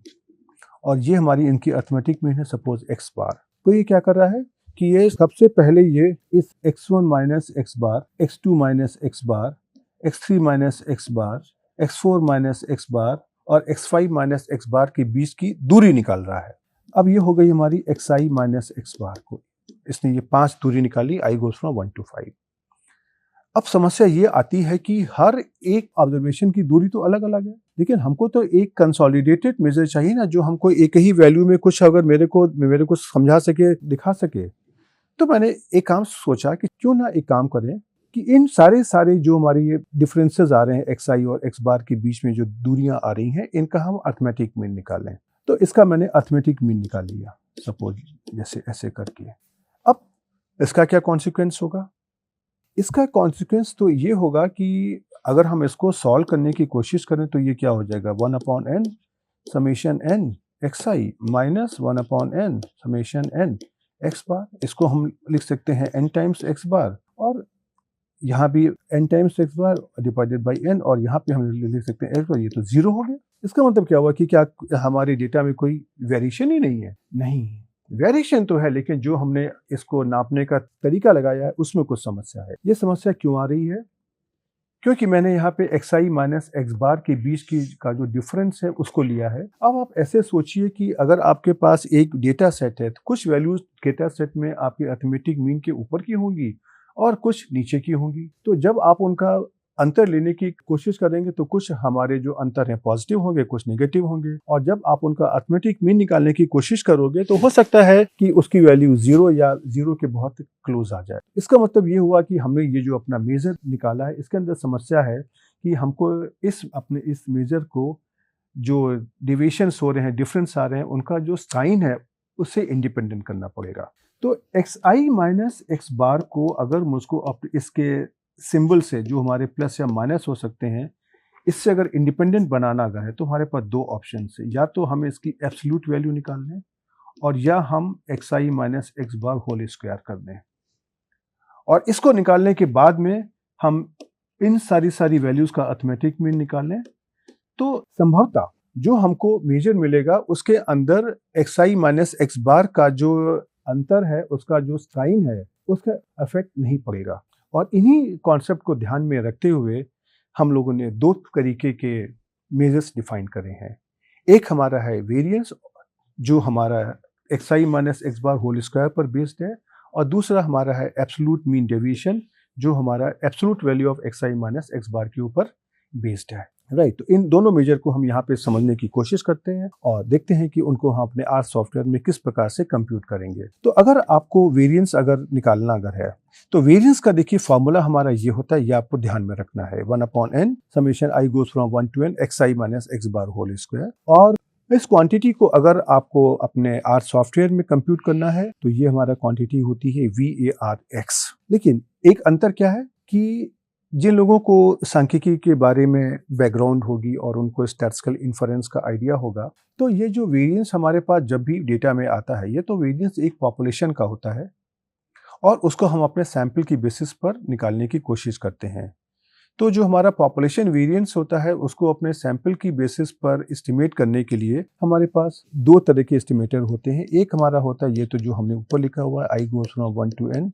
और ये हमारी इनकी अर्थमेटिक मीन है सपोज x बार। तो ये क्या कर रहा है कि ये सबसे पहले ये इस x1 माइनस x बार, x2 माइनस x बार, x3 माइनस x बार, x4 माइनस x बार और x5 माइनस x बार के बीच की दूरी निकाल रहा है। अब ये हो गई हमारी xi माइनस x बार को, इसने ये 5 दूरी निकाली, i गोज फ्रॉम 1 to 5। अब समस्या ये आती है कि हर एक ऑब्जर्वेशन की दूरी तो अलग अलग है, लेकिन हमको तो एक कंसोलिडेटेड मेजर चाहिए ना, जो हमको एक ही वैल्यू में कुछ अगर मेरे को समझा सके, दिखा सके। तो मैंने एक काम सोचा कि क्यों ना एक काम करें कि इन सारे जो हमारी ये डिफरेंसेस आ रहे हैं xi और x बार के बीच में जो दूरियां आ रही हैं, इनका हम अर्थमेटिक मीन निकालें। तो इसका मैंने अर्थमेटिक मीन निकाल लिया, सपोज जैसे ऐसे करके। अब इसका क्या कॉन्सिक्वेंस होगा? इसका कॉन्सिक्वेंस तो ये होगा कि अगर हम इसको सॉल्व करने की कोशिश करें तो ये क्या हो जाएगा, 1/n summation n xi minus 1/n summation n x बार। इसको हम लिख सकते हैं n टाइम्स x बार, और यहाँ भी n times x bar divided by n, और यहाँ पे हम लिख सकते हैं x, और ये तो 0 हो गया। इसका मतलब क्या हुआ कि क्या हमारे डेटा में कोई वेरिएशन ही नहीं है? नहीं, वेरिएशन तो है, लेकिन जो हमने इसको नापने का तरीका लगाया है उसमें कुछ समस्या है। ये समस्या क्यों आ रही है? क्योंकि मैंने यहाँ पे xi माइनस x बार के बीच की का जो डिफरेंस है उसको लिया है। अब आप ऐसे सोचिए कि अगर आपके पास एक डेटा सेट है, तो कुछ वैल्यूज डेटा सेट में आपकी अर्थमेटिक मीन के ऊपर की होंगी और कुछ नीचे की होंगी। तो जब आप उनका अंतर लेने की कोशिश करेंगे तो कुछ हमारे जो अंतर हैं पॉजिटिव होंगे, कुछ नेगेटिव होंगे, और जब आप उनका अर्थमेटिक मीन निकालने की कोशिश करोगे तो हो सकता है कि उसकी वैल्यू 0 या 0 के बहुत क्लोज आ जाए। इसका मतलब ये हुआ कि हमने ये जो अपना मेजर निकाला है, इसके अंदर समस्या है कि हमको इस मेजर को जो डिविएशंस हो रहे हैं, डिफरेंस आ रहे हैं, उनका जो साइन है उससे इंडिपेंडेंट करना पड़ेगा। तो xi माइनस x बार को अगर मुझको इसके सिंबल से, जो हमारे प्लस या माइनस हो सकते हैं, इससे अगर इंडिपेंडेंट बनाना अगर है तो हमारे पास दो ऑप्शन है, या तो हम इसकी एब्सोल्यूट वैल्यू निकाल लें और या हम xi minus x bar whole square कर दें, और इसको निकालने के बाद में हम इन सारी वैल्यूज का अर्थमेटिक मीन निकाल लें। तो संभवतः जो हमको मेजर मिलेगा उसके अंदर xi माइनस x बार का जो अंतर है, उसका जो साइन है, उसका इफेक्ट नहीं पड़ेगा। और इन्हीं कॉन्सेप्ट को ध्यान में रखते हुए हम लोगों ने दो तरीके के मेजर्स डिफाइन करे हैं। एक हमारा है वेरिएंस, जो हमारा xi minus x bar whole square पर बेस्ड है, और दूसरा हमारा है एब्सोल्यूट मीन डेविएशन, जो हमारा absolute value of xi minus x बार के ऊपर बेस्ड है, राइट। तो इन दोनों मेजर को हम यहाँ पे समझने की कोशिश करते हैं और देखते हैं कि उनको हम अपने आर सॉफ्टवेयर में किस प्रकार से कंप्यूट करेंगे। तो अगर आपको वेरिएंस अगर निकालना अगर है, तो वेरिएंस का देखिए फॉर्मूला हमारा ये होता है, ये आपको ध्यान में रखना है, 1/n summation i goes from 1 to n xi minus x bar whole square. और इस क्वांटिटी को अगर आपको अपने आर सॉफ्टवेयर में कंप्यूट करना है तो ये हमारा क्वांटिटी होती है VARX। लेकिन एक अंतर क्या है कि जिन लोगों को सांख्यिकी के बारे में बैकग्राउंड होगी और उनको स्टैटिस्टिकल इन्फरेंस का आइडिया होगा, तो ये जो वेरिएंस हमारे पास जब भी डेटा में आता है, ये तो वेरिएंस एक पॉपुलेशन का होता है और उसको हम अपने सैंपल की बेसिस पर निकालने की कोशिश करते हैं। तो जो हमारा पॉपुलेशन वेरिएंस होता है, उसको अपने सैंपल की बेसिस पर एस्टिमेट करने के लिए हमारे पास दो तरह के एस्टिमेटर होते हैं। एक हमारा होता है ये तो जो हमने ऊपर लिखा हुआ है, i goes from 1 to n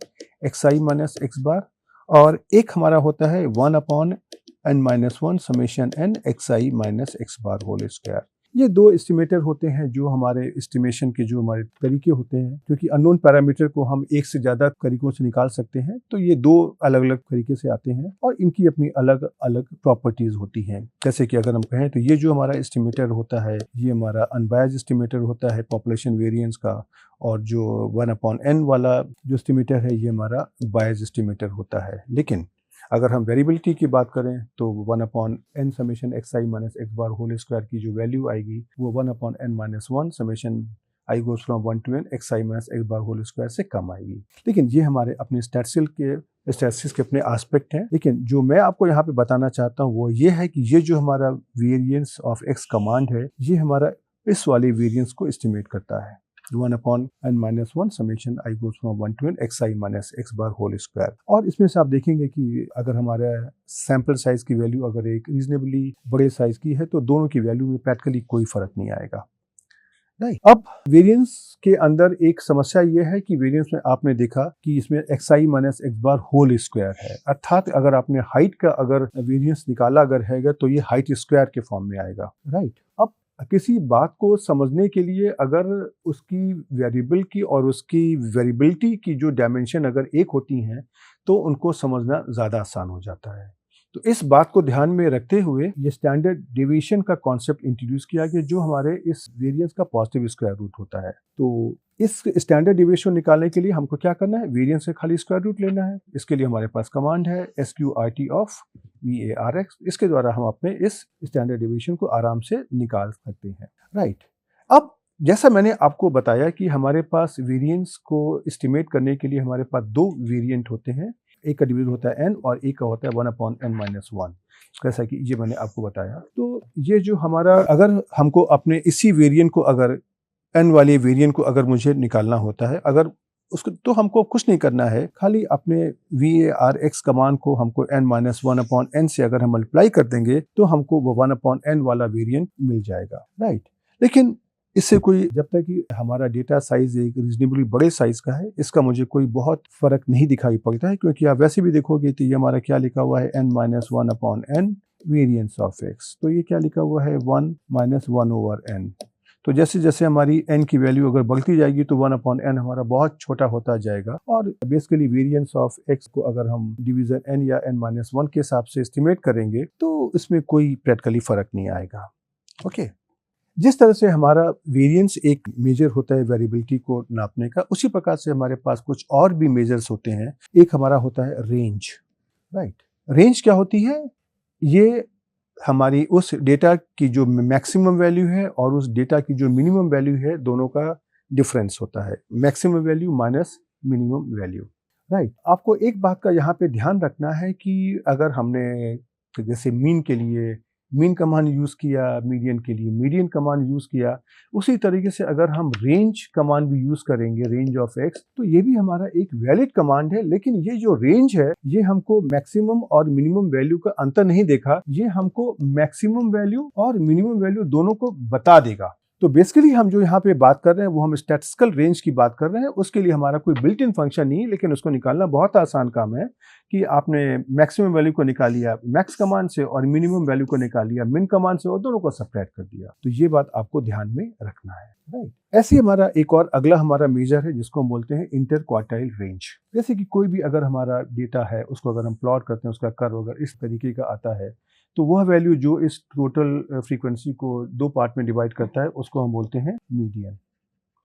xi minus x bar, और एक हमारा होता है 1/n-1 summation n xi minus x bar whole square. ये दो एस्टिमेटर होते हैं जो हमारे एस्टिमेशन के जो हमारे तरीके होते हैं, क्योंकि अननोन पैरामीटर को हम एक से ज़्यादा तरीकों से निकाल सकते हैं, तो ये दो अलग अलग तरीके से आते हैं और इनकी अपनी अलग अलग प्रॉपर्टीज़ होती हैं। जैसे कि अगर हम कहें तो ये जो हमारा एस्टिमेटर होता है ये हमारा अनबायस्ड एस्टिमेटर होता है पॉपुलेशन वेरिएंस का, और जो 1/n वाला जो एस्टिमेटर है ये हमारा बायस्ड एस्टिमेटर होता है। लेकिन अगर हम वेरिएबिलिटी की बात करें तो 1/n summation xi minus x bar whole square की जो वैल्यू आएगी वो 1/n minus 1 summation i goes from 1 to n xi minus x bar whole square से कम आएगी। लेकिन ये हमारे अपने स्टैटिस्टिक्स के अपने एस्पेक्ट हैं। लेकिन जो मैं आपको यहाँ पे बताना चाहता हूँ वो ये है कि ये जो हमारा वेरिएंस ऑफ x कमांड है ये हमारा इस वाले वेरिएंस को एस्टिमेट करता है 1/n minus 1 summation i goes from 1 to n xi minus x bar whole square. और इसमें से आप देखेंगे कि अगर हमारा सैंपल साइज की वैल्यू अगर एक रीजनेबली बड़े साइज की है तो दोनों की वैल्यू में प्रैक्टिकली कोई फर्क नहीं आएगा। नहीं, अब वेरिएंस के अंदर एक समस्या यह है कि वेरिएंस में आपने देखा कि इसमें xi minus x bar whole square है, अर्थात अगर आपने हाइट का अगर वेरिएंस निकाला अगर है तो ये हाइट स्क्वायर के फॉर्म में आएगा, राइट। अब किसी बात को समझने के लिए अगर उसकी वेरिएबल की और उसकी वेरिएबिलिटी की जो डायमेंशन अगर एक होती हैं तो उनको समझना ज़्यादा आसान हो जाता है। तो इस बात को ध्यान में रखते हुए ये स्टैंडर्ड डेविएशन का कॉन्सेप्ट इंट्रोड्यूस किया गया जो हमारे इस वेरिएंस का पॉजिटिव स्क्वायर रूट होता है। तो इस स्टैंडर्ड डेविएशन निकालने के लिए हमको क्या करना है, वेरिएंस से खाली स्क्वायर रूट लेना है। इसके लिए हमारे पास कमांड है SQRT ऑफ VARX। इसके द्वारा हम अपने इस स्टैंडर्ड डेविएशन को आराम से निकाल सकते हैं, राइट। अब जैसा मैंने आपको बताया कि हमारे पास वेरिएंस को एस्टिमेट करने के लिए हमारे पास दो वेरिएंट होते हैं, एक का डिवीजन होता है n और एक का होता है 1/n माइनस 1, जैसा कि ये मैंने आपको बताया। तो ये जो हमारा अगर हमको अपने इसी वेरिएंट को अगर n वाले वेरिएंट को अगर मुझे निकालना होता है अगर उसको तो हमको कुछ नहीं करना है, खाली अपने VARX कमांड को हमको n माइनस 1/n से अगर हम मल्टीप्लाई कर देंगे तो हमको वो 1/n वाला वेरिएंट मिल जाएगा, राइट। लेकिन इससे कोई जब तक कि हमारा डेटा साइज एक रीजनेबली बड़े साइज का है इसका मुझे कोई बहुत फर्क नहीं दिखाई पड़ता है, क्योंकि आप वैसे भी देखोगे तो ये हमारा क्या लिखा हुआ है n minus 1/n variance of x, तो ये क्या लिखा हुआ है 1 माइनस 1/n। तो जैसे जैसे हमारी n की वैल्यू अगर बढ़ती जाएगी तो 1/n हमारा बहुत छोटा होता जाएगा, और बेसिकली वेरिएंस ऑफ x को अगर हम डिवीजन n या n माइनस 1 के हिसाब से एस्टिमेट करेंगे तो इसमें कोई प्रैक्टिकली फर्क नहीं आएगा, ओके। जिस तरह से हमारा वेरिएंस एक मेजर होता है वेरिएबिलिटी को नापने का, उसी प्रकार से हमारे पास कुछ और भी मेजर्स होते हैं। एक हमारा होता है रेंज, राइट। रेंज क्या होती है, ये हमारी उस डेटा की जो मैक्सिमम वैल्यू है और उस डेटा की जो मिनिमम वैल्यू है दोनों का डिफरेंस होता है, maximum value minus minimum value, right. आपको एक बात का यहाँ पे ध्यान रखना है कि अगर हमने जैसे मीन के लिए मीन कमांड यूज़ किया, मीडियन के लिए मीडियन कमांड यूज़ किया, उसी तरीके से अगर हम रेंज कमांड भी यूज़ करेंगे, रेंज ऑफ x, तो ये भी हमारा एक वैलिड कमांड है। लेकिन ये जो रेंज है ये हमको मैक्सिमम और मिनिमम वैल्यू का अंतर नहीं देखा, ये हमको मैक्सिमम वैल्यू और मिनिमम वैल्यू दोनों को बता देगा। तो बेसिकली हम जो यहाँ पे बात कर रहे हैं वो हम स्टैटिस्टिकल रेंज की बात कर रहे हैं, उसके लिए हमारा कोई बिल्ट इन फंक्शन नहीं, लेकिन उसको निकालना बहुत आसान काम है कि आपने मैक्सिमम वैल्यू को निकाल लिया मैक्स कमांड से और मिनिमम वैल्यू को निकाल लिया मिन कमांड से और दोनों को सबट्रैक्ट कर दिया। तो ये बात आपको ध्यान में रखना है, राइट। ऐसे ही हमारा एक और अगला हमारा मेजर है जिसको हम बोलते हैं इंटर क्वार्टाइल रेंज। जैसे कि कोई भी अगर हमारा डेटा है उसको अगर हम प्लॉट करते हैं, उसका कर्व अगर इस तरीके का आता है तो वह वैल्यू जो इस टोटल फ्रीक्वेंसी को दो पार्ट में डिवाइड करता है उसको हम बोलते हैं मीडियन,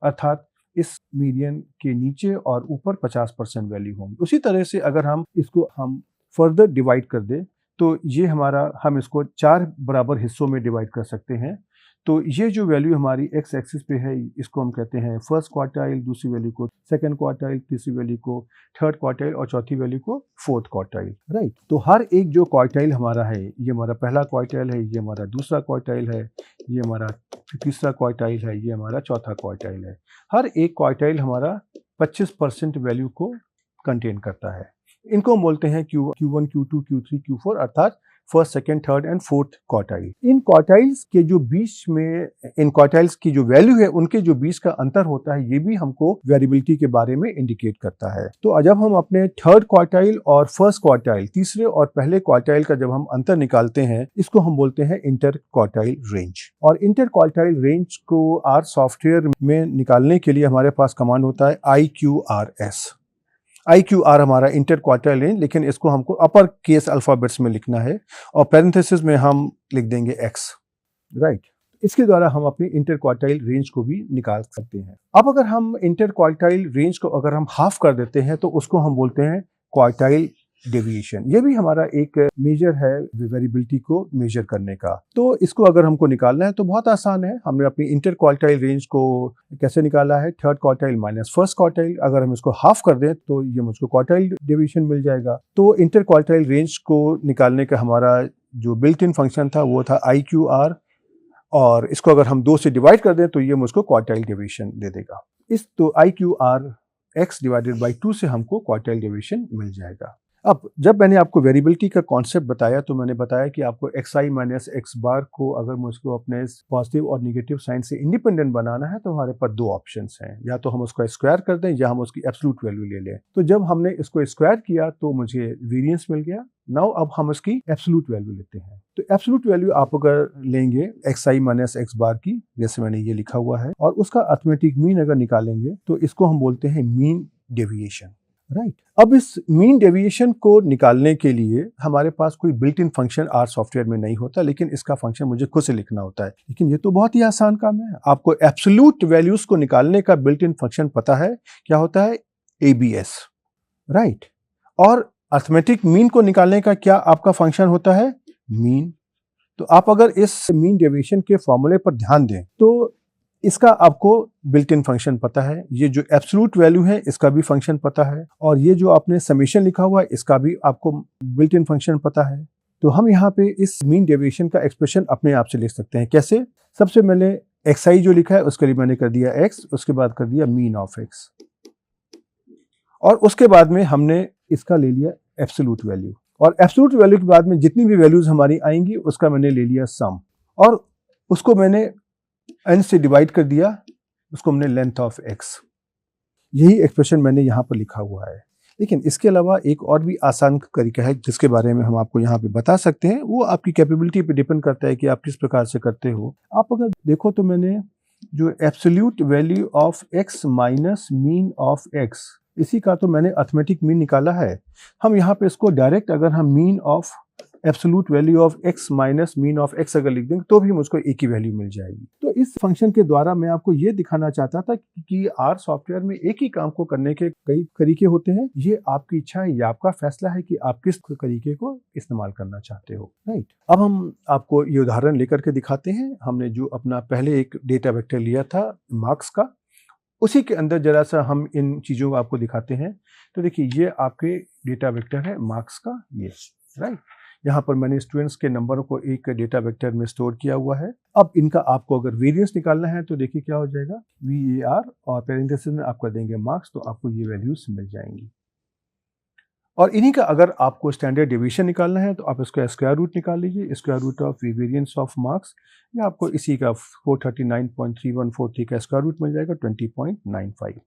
अर्थात इस मीडियन के नीचे और ऊपर 50% वैल्यू होंगी। उसी तरह से अगर हम इसको हम फर्दर डिवाइड कर दें तो ये हमारा हम इसको 4 बराबर हिस्सों में डिवाइड कर सकते हैं। तो ये जो वैल्यू हमारी एक्स एक्सिस पे है इसको हम कहते हैं फर्स्ट क्वार्टाइल, दूसरी वैल्यू को सेकंड क्वार्टाइल, तीसरी वैल्यू को थर्ड क्वार्टाइल और चौथी वैल्यू को फोर्थ क्वार्टाइल, राइट। तो हर एक जो क्वार्टाइल हमारा है, ये हमारा पहला क्वार्टाइल है, ये हमारा दूसरा क्वार्टाइल है, ये हमारा तीसरा क्वार्टाइल है, ये हमारा चौथा क्वार्टाइल है। हर एक क्वार्टाइल हमारा 25% वैल्यू को कंटेन करता है। इनको हम बोलते हैं Q1, Q2, Q3, Q4, अर्थात first, second, third and fourth quartile. In quartiles के जो बीच में, इन क्वार्टाइल्स की जो वैल्यू है उनके जो बीच का अंतर होता है, ये भी हमको वेरिएबिलिटी के बारे में इंडिकेट करता है। तो जब हम अपने थर्ड क्वार्टाइल और फर्स्ट क्वार्टाइल, तीसरे और पहले क्वार्टाइल का जब हम अंतर निकालते हैं, इसको हम बोलते हैं इंटर क्वार्टाइल रेंज। और इंटर क्वार्टाइल रेंज को आर सॉफ्टवेयर में निकालने के लिए हमारे पास कमांड होता है IQRS। IQR हमारा इंटर क्वार्टाइल रेंज, लेकिन इसको हमको अपर केस अल्फाबेट्स में लिखना है और पैरेंथेसिस में हम लिख देंगे X, राइट। इसके द्वारा हम अपनी इंटर क्वार्टाइल रेंज को भी निकाल सकते हैं। अब अगर हम इंटर क्वार्टाइल रेंज को अगर हम हाफ कर देते हैं तो उसको हम बोलते हैं क्वार्टाइल डेविएशन। ये भी हमारा एक मेजर है वेरिएबिलिटी को मेजर करने का। तो इसको अगर हमको निकालना है तो बहुत आसान है। हमने अपनी इंटर क्वार्टाइल रेंज को कैसे निकाला है, third quartile minus first quartile. अगर हम इसको हाफ कर दें तो ये मुझको क्वार्टाइल डेविएशन मिल जाएगा। तो इंटर क्वार्टाइल रेंज को निकालने का हमारा जो बिल्ट इन फंक्शन था वो था IQR, और इसको अगर हम 2 से डिवाइड कर दें तो ये मुझको क्वार्टाइल डेविएशन दे देगा। इस तो IQR X डिवाइडेड बाई 2 से हमको क्वार्टाइल डेविएशन मिल जाएगा। अब जब मैंने आपको वेरिएबिलिटी का कॉन्सेप्ट बताया तो मैंने बताया कि आपको xi माइनस x बार को अगर मुझको अपने पॉजिटिव और नेगेटिव साइन से इंडिपेंडेंट बनाना है तो हमारे पास 2 ऑप्शंस हैं, या तो हम उसका स्क्वायर कर दें या हम उसकी एब्सोल्यूट वैल्यू ले लें। तो जब हमने इसको स्क्वायर किया तो मुझे वेरिएंस मिल गया। नाउ अब हम इसकी एब्सोल्यूट वैल्यू लेते हैं। तो एब्सोल्यूट वैल्यू आप अगर लेंगे xi माइनस x बार की, जैसे मैंने ये लिखा हुआ है, और उसका अर्थमेटिक मीन अगर निकालेंगे तो इसको हम बोलते हैं मीन डेविएशन, राइट। अब इस मीन डेविएशन को निकालने के लिए हमारे पास कोई built in function R software में नहीं होता, लेकिन इसका फंक्शन मुझे खुद से लिखना होता है। लेकिन ये तो बहुत ही आसान काम है। आपको एब्सोल्यूट वैल्यूज को निकालने का बिल्ट इन फंक्शन पता है, क्या होता है, ABS, राइट। और अर्थमेटिक मीन को निकालने का क्या आपका फंक्शन होता है, मीन। तो आप अगर इस मीन डेविएशन के फॉर्मूले पर ध्यान दें तो इसका आपको बिल्ट इन फंक्शन पता है, ये जो एब्सोल्यूट वैल्यू है इसका भी फंक्शन पता है, और ये जो आपने समेशन लिखा हुआ है इसका भी आपको बिल्ट इन फंक्शन पता है। तो हम यहाँ पे इस मीन डेविएशन का एक्सप्रेशन अपने आप से लिख सकते हैं। कैसे? सबसे पहले xi जो लिखा है उसके लिए मैंने कर दिया x, उसके बाद कर दिया मीन ऑफ x, और उसके बाद में हमने इसका ले लिया एब्सोल्यूट वैल्यू, और एब्सोल्यूट वैल्यू के बाद में जितनी भी वैल्यूज हमारी आएंगी उसका मैंने ले लिया सम, और उसको मैंने n से डिवाइड कर दिया, उसको हमने लेंथ ऑफ x। यही एक्सप्रेशन मैंने यहाँ पर लिखा हुआ है। लेकिन इसके अलावा एक और भी आसान तरीका है जिसके बारे में हम आपको यहाँ पे बता सकते हैं। वो आपकी कैपेबिलिटी पे डिपेंड करता है कि आप किस प्रकार से करते हो। आप अगर देखो तो मैंने जो absolute value of x minus mean of x, इसी का तो मैंने अर्थमेटिक मीन निकाला है। हम यहाँ पे इसको डायरेक्ट अगर हम mean of absolute value of x minus mean of x अगर लिख देंगे तो भी मुझको एक ही वैल्यू मिल जाएगी। तो इस फंक्शन के द्वारा मैं आपको ये दिखाना चाहता था कि आर सॉफ्टवेयर में एक ही काम को करने के कई तरीके होते हैं। ये आपकी इच्छा है, ये आपका फैसला है कि आप किस तरीके को इस्तेमाल करना चाहते हो, राइट। अब हम आपको ये उदाहरण लेकर के दिखाते हैं। हमने जो अपना पहले एक डेटा वेक्टर लिया था मार्क्स का, उसी के अंदर जरा सा हम इन चीज़ों को आपको दिखाते हैं। तो देखिए ये आपके डेटा वेक्टर है मार्क्स का, ये, राइट। यहाँ पर मैंने स्टूडेंट्स के नंबरों को एक डेटा वेक्टर में स्टोर किया हुआ है। अब इनका आपको अगर वेरिएंस निकालना है तो देखिए क्या हो जाएगा, VAR और पैरेंथेसिस में आप कर देंगे मार्क्स, तो आपको ये वैल्यूज मिल जाएंगी। और इन्हीं का अगर आपको स्टैंडर्ड डेविएशन निकालना है तो आप इसका स्क्वायर रूट निकाल लीजिए, square root of variance of marks, या आपको इसी का 439.3143 का स्क्वायर रूट मिल जाएगा 20.95।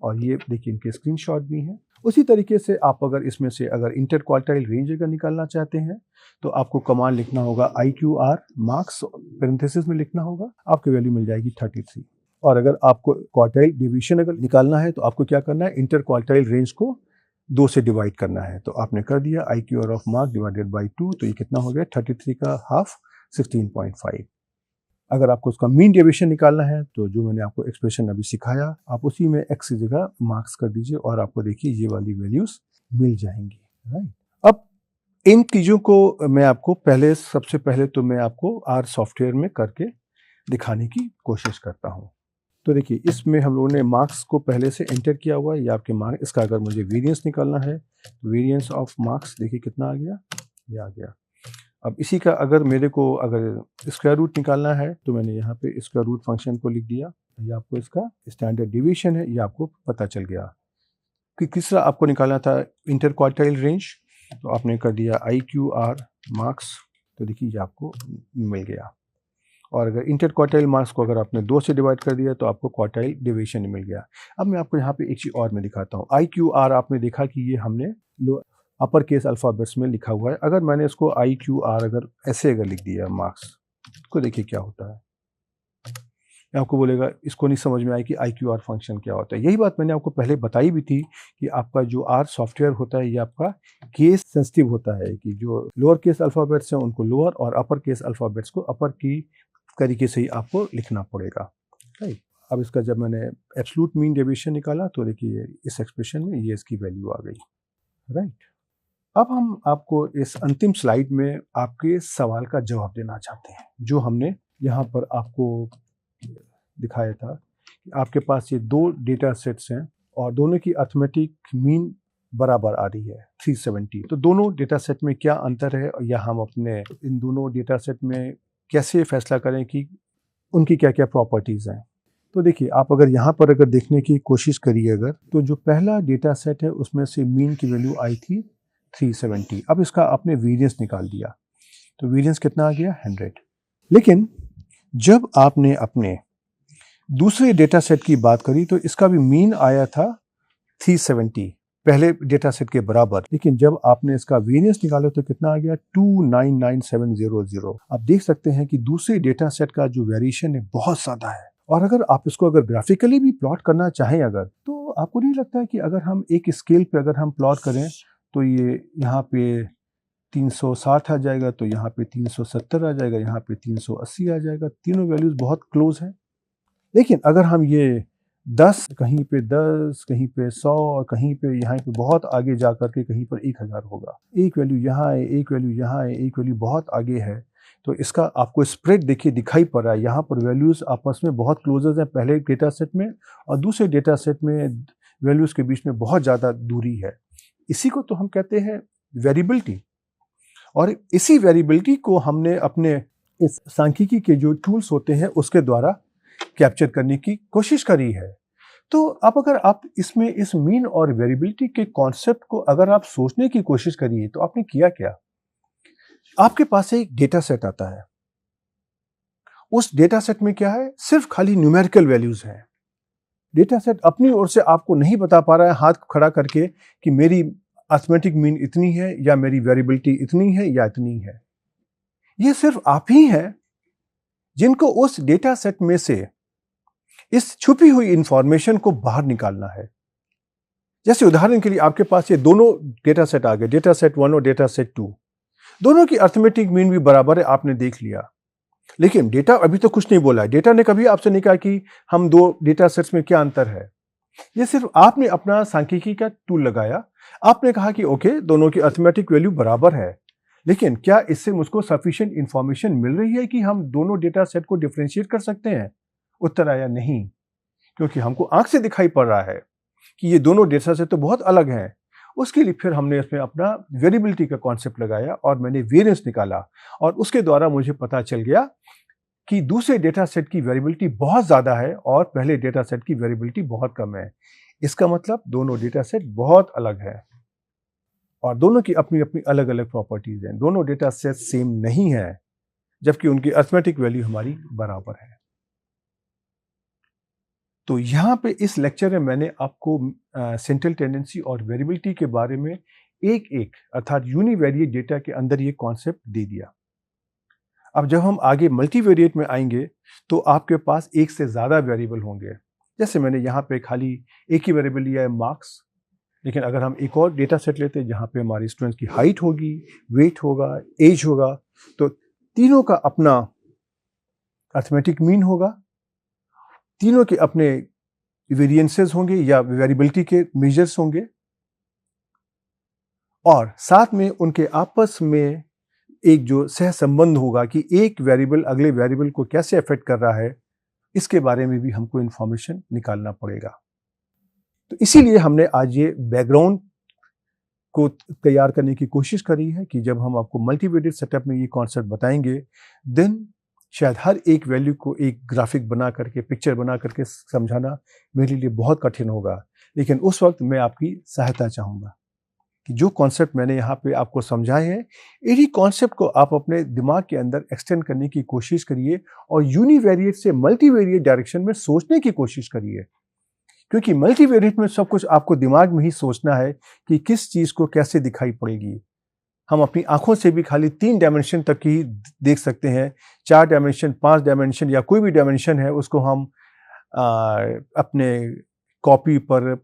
और ये देखिए इनके स्क्रीनशॉट भी हैं। उसी तरीके से आप अगर इसमें से अगर इंटर क्वार्टाइल रेंज अगर निकालना चाहते हैं तो आपको कमांड लिखना होगा IQR मार्क्स, पैरेंथेसिस में लिखना होगा, आपकी वैल्यू मिल जाएगी 33। और अगर आपको क्वार्टाइल डेविएशन अगर निकालना है तो आपको क्या करना है, इंटर क्वार्टाइल रेंज को 2 से डिवाइड करना है। तो आपने कर दिया IQR of mark divided by 2, तो ये कितना हो गया, 33 का हाफ 16.5। अगर आपको उसका मीन डेविएशन निकालना है तो जो मैंने आपको एक्सप्रेशन अभी सिखाया, आप उसी में x की जगह मार्क्स कर दीजिए और आपको देखिए ये वाली वैल्यूज मिल जाएंगी, राइट। अब इन चीज़ों को मैं आपको सबसे पहले तो मैं आपको आर सॉफ्टवेयर में करके दिखाने की कोशिश करता हूँ। तो देखिए इसमें हम लोगों ने मार्क्स को पहले से एंटर किया हुआ है, ये आपके मार्क्स। इसका अगर मुझे वेरिएंस निकालना है, वेरिएंस ऑफ मार्क्स देखिए कितना आ गया, ये आ गया। अब इसी का अगर मेरे को अगर स्क्वायर रूट निकालना है तो मैंने यहाँ पे स्क्वायर रूट फंक्शन को लिख दिया, ये आपको इसका स्टैंडर्ड डेविएशन है, ये आपको पता चल गया। कि तीसरा आपको निकालना था इंटर क्वार्टाइल रेंज, तो आपने कर दिया IQR मार्क्स, तो देखिए ये आपको मिल गया। और अगर इंटर क्वार्टाइल मार्क्स को अगर आपने 2 से डिवाइड कर दिया तो आपको क्वार्टाइल डेविएशन मिल गया। अब मैं आपको यहाँ पे एक चीज़ और मैं दिखाता हूँ। IQR आपने देखा कि ये हमने अपर केस अल्फ़ाबेट्स में लिखा हुआ है। अगर मैंने इसको IQR अगर ऐसे अगर लिख दिया मार्क्स, तो देखिए क्या होता है। आपको बोलेगा इसको नहीं समझ में आया कि IQR फंक्शन क्या होता है। यही बात मैंने आपको पहले बताई भी थी कि आपका जो R सॉफ्टवेयर होता है ये आपका केस सेंसिटिव होता है, कि जो लोअर केस अल्फ़ाबेट्स हैं उनको लोअर और अपर केस अल्फ़ाबेट्स को अपर की तरीके से ही आपको लिखना पड़ेगा, राइट। अब इसका जब मैंने एब्सोल्यूट मीन डेविएशन निकाला तो देखिए इस एक्सप्रेशन में ये इसकी वैल्यू आ गई, राइट। अब हम आपको इस अंतिम स्लाइड में आपके सवाल का जवाब देना चाहते हैं, जो हमने यहाँ पर आपको दिखाया था कि आपके पास ये 2 डेटा सेट्स हैं और दोनों की अर्थमेटिक मीन बराबर आ रही है 370। तो दोनों डेटा सेट में क्या अंतर है या हम अपने इन दोनों डेटा सेट में कैसे फैसला करें कि उनकी क्या क्या प्रॉपर्टीज़ हैं। तो देखिए आप अगर यहाँ पर अगर देखने की कोशिश करिए अगर, तो जो पहला डेटा सेट है उसमें से मीन की वैल्यू आई थी 370। अब इसका आपने वेरिएंस निकाल दिया, तो वेरिएंस कितना आ गया 100। लेकिन जब आपने अपने दूसरे डेटा सेट की बात करी तो इसका भी मीन आया था 370, पहले डेटा सेट के बराबर। लेकिन जब आपने इसका वेरिएंस निकाला तो कितना आ गया 299700। आप देख सकते हैं कि दूसरे डेटा सेट का जो वेरिएशन है बहुत ज़्यादा है। और अगर आप इसको अगर ग्राफिकली भी प्लॉट करना चाहें अगर, तो आपको नहीं लगता है कि अगर हम एक स्केल पे अगर हम प्लॉट करें तो ये यहाँ पे 360 आ जाएगा, तो यहाँ पे 370 आ जाएगा, यहाँ पे 380 आ जाएगा। तीनों वैल्यूज़ बहुत क्लोज हैं। लेकिन अगर हम ये 10 कहीं पे 10 कहीं पे 100 और कहीं पे यहाँ पे बहुत आगे जा कर के कहीं पर 1000 होगा, एक वैल्यू यहाँ है, एक वैल्यू यहाँ है, एक वैल्यू बहुत आगे है, तो इसका आपको स्प्रेड देखिए दिखाई पड़ रहा है। यहाँ पर वैल्यूज़ आपस में बहुत क्लोजेस हैं पहले डेटा सेट में, और दूसरे डेटा सेट में वैल्यूज़ के बीच में बहुत ज़्यादा दूरी है। इसी को तो हम कहते हैं वेरिएबिलिटी। और इसी वेरिएबिलिटी को हमने अपने इस सांख्यिकी के जो टूल्स होते हैं उसके द्वारा कैप्चर करने की कोशिश करी है। तो अब अगर आप इसमें इस मीन और वेरिएबिलिटी के कॉन्सेप्ट को अगर आप सोचने की कोशिश करिए तो आपने किया क्या। आपके पास एक डेटा सेट आता है, उस डेटा सेट में क्या है, सिर्फ खाली न्यूमेरिकल वैल्यूज हैं। डेटा सेट अपनी ओर से आपको नहीं बता पा रहा है हाथ खड़ा करके कि मेरी अर्थमेटिक मीन इतनी है या मेरी वेरिएबिलिटी इतनी है या इतनी है। ये सिर्फ आप ही हैं जिनको उस डेटा सेट में से इस छुपी हुई इंफॉर्मेशन को बाहर निकालना है। जैसे उदाहरण के लिए आपके पास ये दोनों डेटा सेट आ गए, डेटा सेट 1 और डेटा सेट 2। दोनों की अर्थमेटिक मीन भी बराबर है, आपने देख लिया। लेकिन डेटा अभी तो कुछ नहीं बोला है। डेटा ने कभी आपसे नहीं कहा कि हम 2 डेटा सेट्स में क्या अंतर है। ये सिर्फ आपने अपना सांख्यिकी का टूल लगाया, आपने कहा कि ओके दोनों की अर्थमेटिक वैल्यू बराबर है, लेकिन क्या इससे मुझको सफिशिएंट इंफॉर्मेशन मिल रही है कि हम दोनों डेटा सेट को डिफरेंशिएट कर सकते हैं। उत्तर आया नहीं, क्योंकि हमको आंख से दिखाई पड़ रहा है कि ये दोनों डेटा सेट तो बहुत अलग हैं। उसके लिए फिर हमने इसमें अपना वेरिएबिलिटी का कॉन्सेप्ट लगाया और मैंने वेरिएंस निकाला, और उसके द्वारा मुझे पता चल गया कि दूसरे डेटा सेट की वेरिएबिलिटी बहुत ज़्यादा है और पहले डेटा सेट की वेरिएबिलिटी बहुत कम है। इसका मतलब दोनों डेटा सेट बहुत अलग है और दोनों की अपनी अपनी अलग अलग प्रॉपर्टीज हैं। दोनों डेटा सेट सेम नहीं है, जबकि उनकी अर्थमेटिक वैल्यू हमारी बराबर है। तो यहाँ पे इस लेक्चर में मैंने आपको सेंट्रल टेंडेंसी और वेरिएबिलिटी के बारे में एक एक अर्थात यूनिवेरिएट डेटा के अंदर ये कॉन्सेप्ट दे दिया। अब जब हम आगे मल्टीवेरिएट में आएंगे तो आपके पास एक से ज़्यादा वेरिएबल होंगे। जैसे मैंने यहाँ पे खाली एक ही वेरिएबल लिया है मार्क्स, लेकिन अगर हम एक और डेटा सेट लेते हैं जहाँ पे हमारी स्टूडेंट्स की हाइट होगी, वेट होगा, एज होगा, तो तीनों का अपना अर्थमेटिक मीन होगा, तीनों के अपने वेरिएंसेस होंगे या वेरिएबिलिटी के मेजर्स होंगे, और साथ में उनके आपस में एक जो सहसंबंध होगा कि एक वेरिएबल अगले वेरिएबल को कैसे अफेक्ट कर रहा है, इसके बारे में भी हमको इंफॉर्मेशन निकालना पड़ेगा। तो इसीलिए हमने आज ये बैकग्राउंड को तैयार करने की कोशिश करी है कि जब हम आपको मल्टीवेरिएट सेटअप में ये कॉन्सेप्ट बताएंगे, देन शायद हर एक वैल्यू को एक ग्राफिक बना करके, पिक्चर बना करके समझाना मेरे लिए बहुत कठिन होगा, लेकिन उस वक्त मैं आपकी सहायता चाहूँगा कि जो कॉन्सेप्ट मैंने यहाँ पे आपको समझाए हैं, इन्हीं कॉन्सेप्ट को आप अपने दिमाग के अंदर एक्सटेंड करने की कोशिश करिए और यूनिवेरिएट से मल्टीवेरिएट डायरेक्शन में सोचने की कोशिश करिए। क्योंकि मल्टीवेरिएट में सब कुछ आपको दिमाग में ही सोचना है कि किस चीज़ को कैसे दिखाई पड़ेगी। हम अपनी आंखों से भी खाली 3 डायमेंशन तक ही देख सकते हैं। 4 डायमेंशन, 5 डायमेंशन या कोई भी डायमेंशन है उसको हम अपने कॉपी पर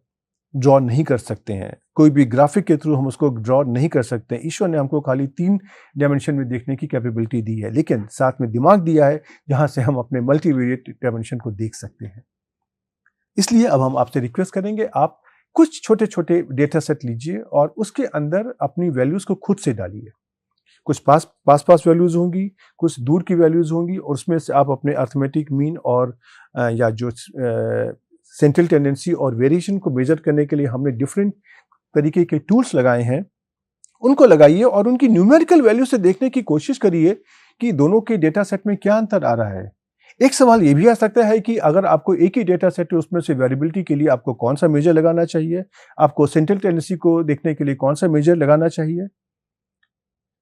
ड्रॉ नहीं कर सकते हैं। कोई भी ग्राफिक के थ्रू हम उसको ड्रॉ नहीं कर सकते हैं। ईश्वर ने हमको खाली 3 डायमेंशन में देखने की कैपेबिलिटी दी है, लेकिन साथ में दिमाग दिया है जहाँ से हम अपने मल्टीवेरिएट डायमेंशन को देख सकते हैं। इसलिए अब हम आपसे रिक्वेस्ट करेंगे, आप कुछ छोटे-छोटे डेटा सेट लीजिए और उसके अंदर अपनी वैल्यूज़ को खुद से डालिए। कुछ पास वैल्यूज़ होंगी, कुछ दूर की वैल्यूज़ होंगी और उसमें से आप अपने अरिथमेटिक मीन और या जो सेंट्रल टेंडेंसी और वेरिएशन को मेजर करने के लिए हमने डिफरेंट तरीके के टूल्स लगाए हैं, उनको लगाइए और उनकी न्यूमेरिकल वैल्यू से देखने की कोशिश करिए कि दोनों के डेटा सेट में क्या अंतर आ रहा है। एक सवाल ये भी आ सकता है कि अगर आपको एक ही डेटा सेट है, उसमें से वेरिएबिलिटी के लिए आपको कौन सा मेजर लगाना चाहिए, आपको सेंट्रल टेंडेंसी को देखने के लिए कौन सा मेजर लगाना चाहिए।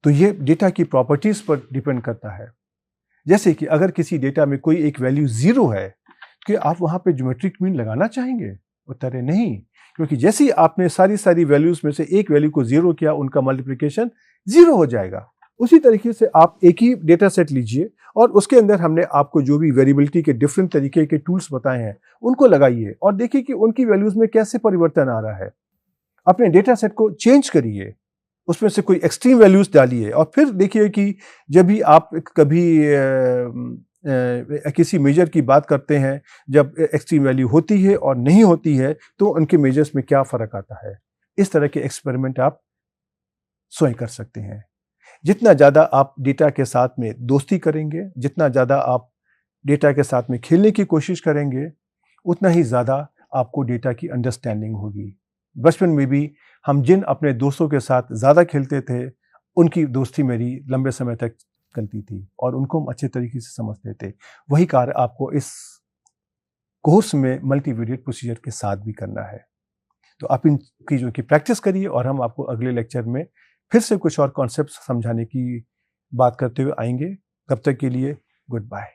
तो ये डेटा की प्रॉपर्टीज पर डिपेंड करता है। जैसे कि अगर किसी डेटा में कोई एक वैल्यू 0 है, कि आप वहाँ पे ज्योमेट्रिक मीन लगाना चाहेंगे? उत्तर है नहीं, क्योंकि जैसे ही आपने सारी वैल्यूज में से एक वैल्यू को 0 किया, उनका मल्टीप्लिकेशन 0 हो जाएगा। उसी तरीके से आप एक ही डेटा सेट लीजिए और उसके अंदर हमने आपको जो भी वेरिएबिलिटी के डिफरेंट तरीके के टूल्स बताए हैं, उनको लगाइए और देखिए कि उनकी वैल्यूज में कैसे परिवर्तन आ रहा है। अपने डेटा सेट को चेंज करिए, उसमें से कोई एक्सट्रीम वैल्यूज डालिए और फिर देखिए कि जब भी आप कभी किसी मेजर की बात करते हैं, जब एक्सट्रीम वैल्यू होती है और नहीं होती है, तो उनके मेजर्स में क्या फ़र्क आता है। इस तरह के एक्सपेरिमेंट आप स्वयं कर सकते हैं। जितना ज़्यादा आप डेटा के साथ में दोस्ती करेंगे, जितना ज़्यादा आप डेटा के साथ में खेलने की कोशिश करेंगे, उतना ही ज़्यादा आपको डेटा की अंडरस्टैंडिंग होगी। बचपन में भी हम जिन अपने दोस्तों के साथ ज़्यादा खेलते थे, उनकी दोस्ती मेरी लंबे समय तक चलती थी और उनको हम अच्छे तरीके से समझते थे। वही कार्य आपको इस कोर्स में मल्टीवेरिएट प्रोसीजर के साथ भी करना है। तो आप इन चीज़ों की प्रैक्टिस करिए और हम आपको अगले लेक्चर में फिर से कुछ और कॉन्सेप्ट्स समझाने की बात करते हुए आएंगे। तब तक के लिए गुड बाय।